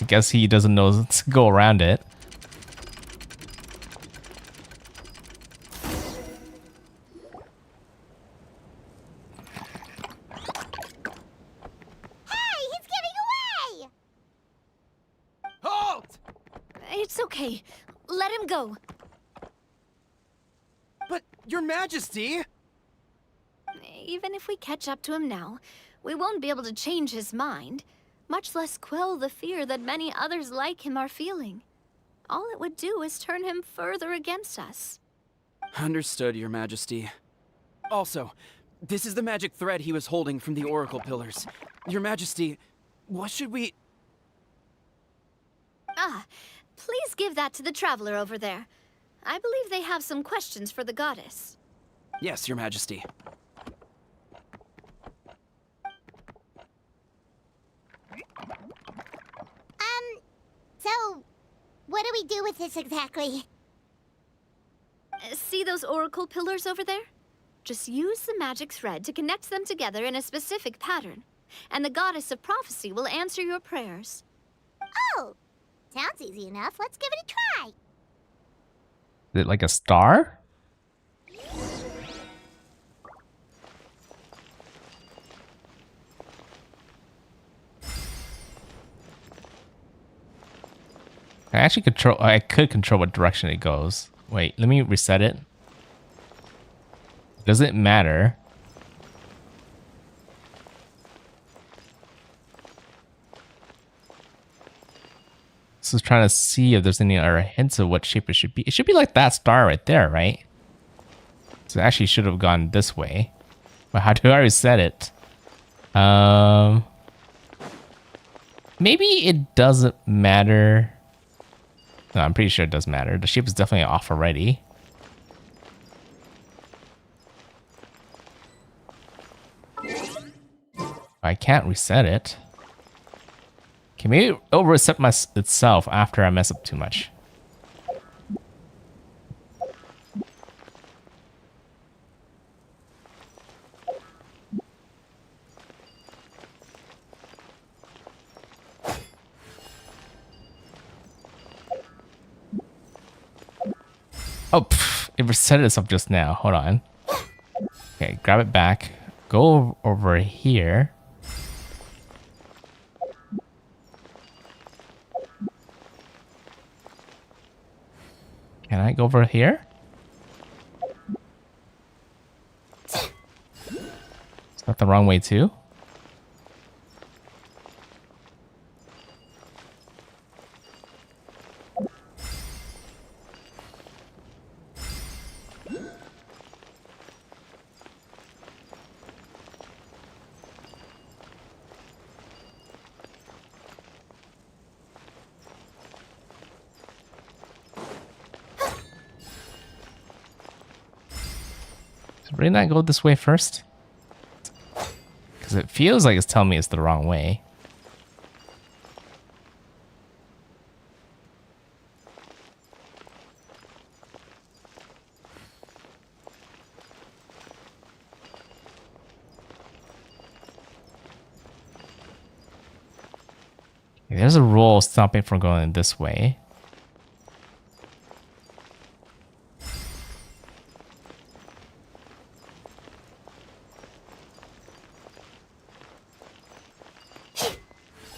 I guess he doesn't know to go around it. Hey, he's getting away! Halt! It's okay. Let him go. But, Your Majesty! Even if we catch up to him now, we won't be able to change his mind, much less quell the fear that many others like him are feeling. All it would do is turn him further against us. Understood, Your Majesty. Also, this is the magic thread he was holding from the Oracle Pillars. Your Majesty, what should we... Ah, please give that to the traveler over there. I believe they have some questions for the goddess. Yes, Your Majesty. So, what do we do with this exactly? See those oracle pillars over there? Just use the magic thread to connect them together in a specific pattern, and the goddess of prophecy will answer your prayers. Oh, sounds easy enough. Let's give it a try. Is it like a star? I could control what direction it goes. Wait, let me reset it. Does it matter? This is trying to see if there's any other hints of what shape it should be. It should be like that star right there, right? So it actually should have gone this way. But how do I reset it? Maybe it doesn't matter. No, I'm pretty sure it does matter. The shape is definitely off already. I can't reset it. Okay, maybe it'll reset itself after I mess up too much. Oh, pff, it reset itself just now. Hold on. Okay, grab it back. Go over here. Can I go over here? Is that the wrong way too? Did not go this way first? Because it feels like it's telling me it's the wrong way. There's a rule stopping from going this way.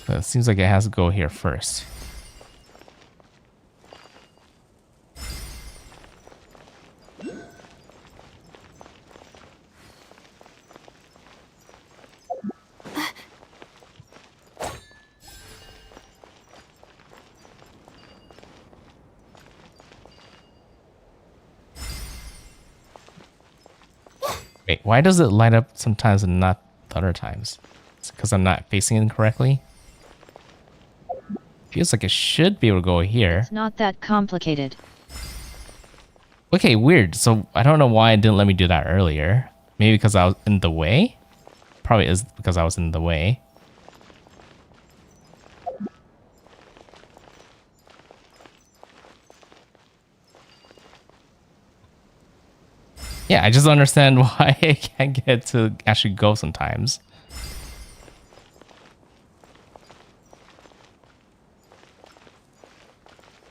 But it seems like it has to go here first. Wait, why does it light up sometimes and not the other times? Is it because I'm not facing it correctly? Feels like it should be able to go here. It's not that complicated. Okay, weird. So I don't know why it didn't let me do that earlier. Maybe because I was in the way? Probably is because I was in the way. Yeah, I just don't understand why I can't get to actually go sometimes.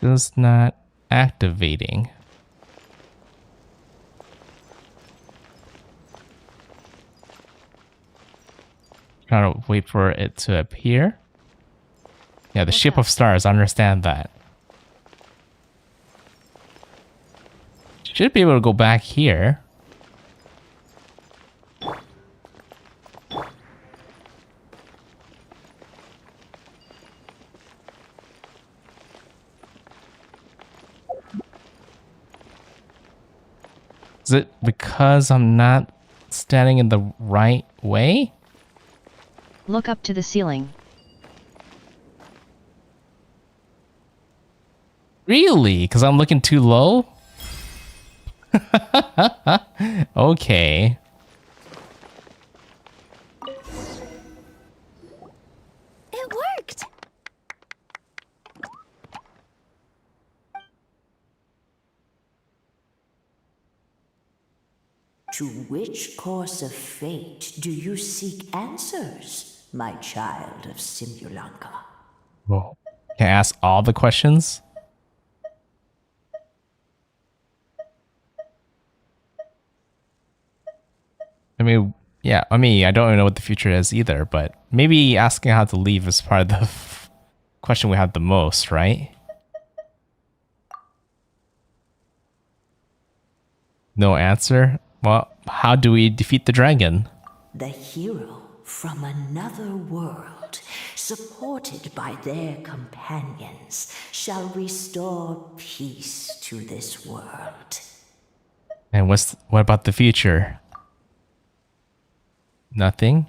It's not activating. Trying to wait for it to appear. Yeah, the ship of stars, I understand that. Should be able to go back here. Is it because I'm not standing in the right way? Look up to the ceiling. Really? Because I'm looking too low? Okay. It worked! To which course of fate do you seek answers, my child of Simulanka? Whoa. Can I ask all the questions? I mean, yeah, I don't even know what the future is either, but maybe asking how to leave is part of the question we have the most, right? No answer? Well, how do we defeat the dragon? The hero from another world, supported by their companions, shall restore peace to this world. And what about the future? Nothing?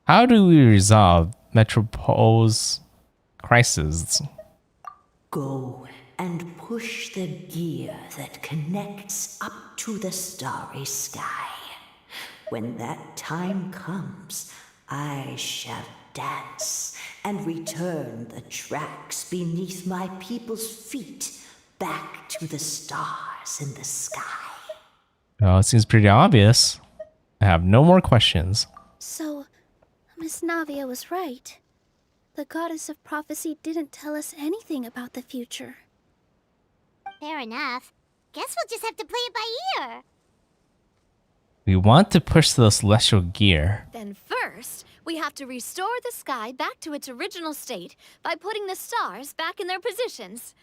How do we resolve Metropole's crisis? Go and push the gear that connects up to the starry sky. When that time comes, I shall dance and return the tracks beneath my people's feet back to the stars in the sky. Oh, it seems pretty obvious. I have no more questions. So, Miss Navia was right. The goddess of prophecy didn't tell us anything about the future. Fair enough. Guess we'll just have to play it by ear. We want to push the celestial gear. Then first, we have to restore the sky back to its original state by putting the stars back in their positions.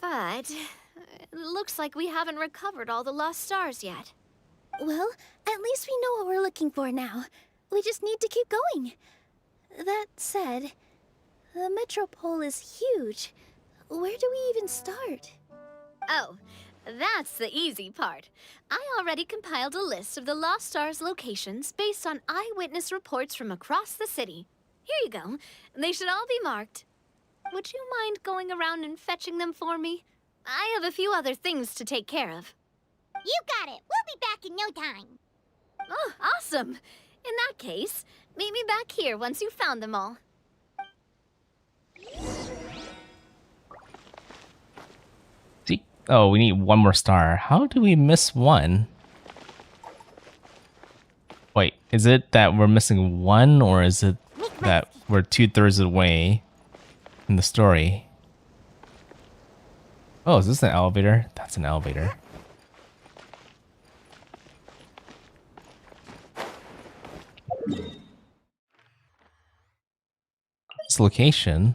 But it looks like we haven't recovered all the lost stars yet. Well, at least we know what we're looking for now. We just need to keep going. That said, the Metropole is huge. Where do we even start? Oh, that's the easy part. I already compiled a list of the Lost Stars locations based on eyewitness reports from across the city. Here you go. They should all be marked. Would you mind going around and fetching them for me? I have a few other things to take care of. You got it. We'll be back in no time. Oh, awesome. In that case, meet me back here once you've found them all. See? Oh, we need one more star. How do we miss one? Wait, is it that we're missing one, or is it... Make that we're 2/3 of the way in the story. Oh, is this an elevator? That's an elevator. This location.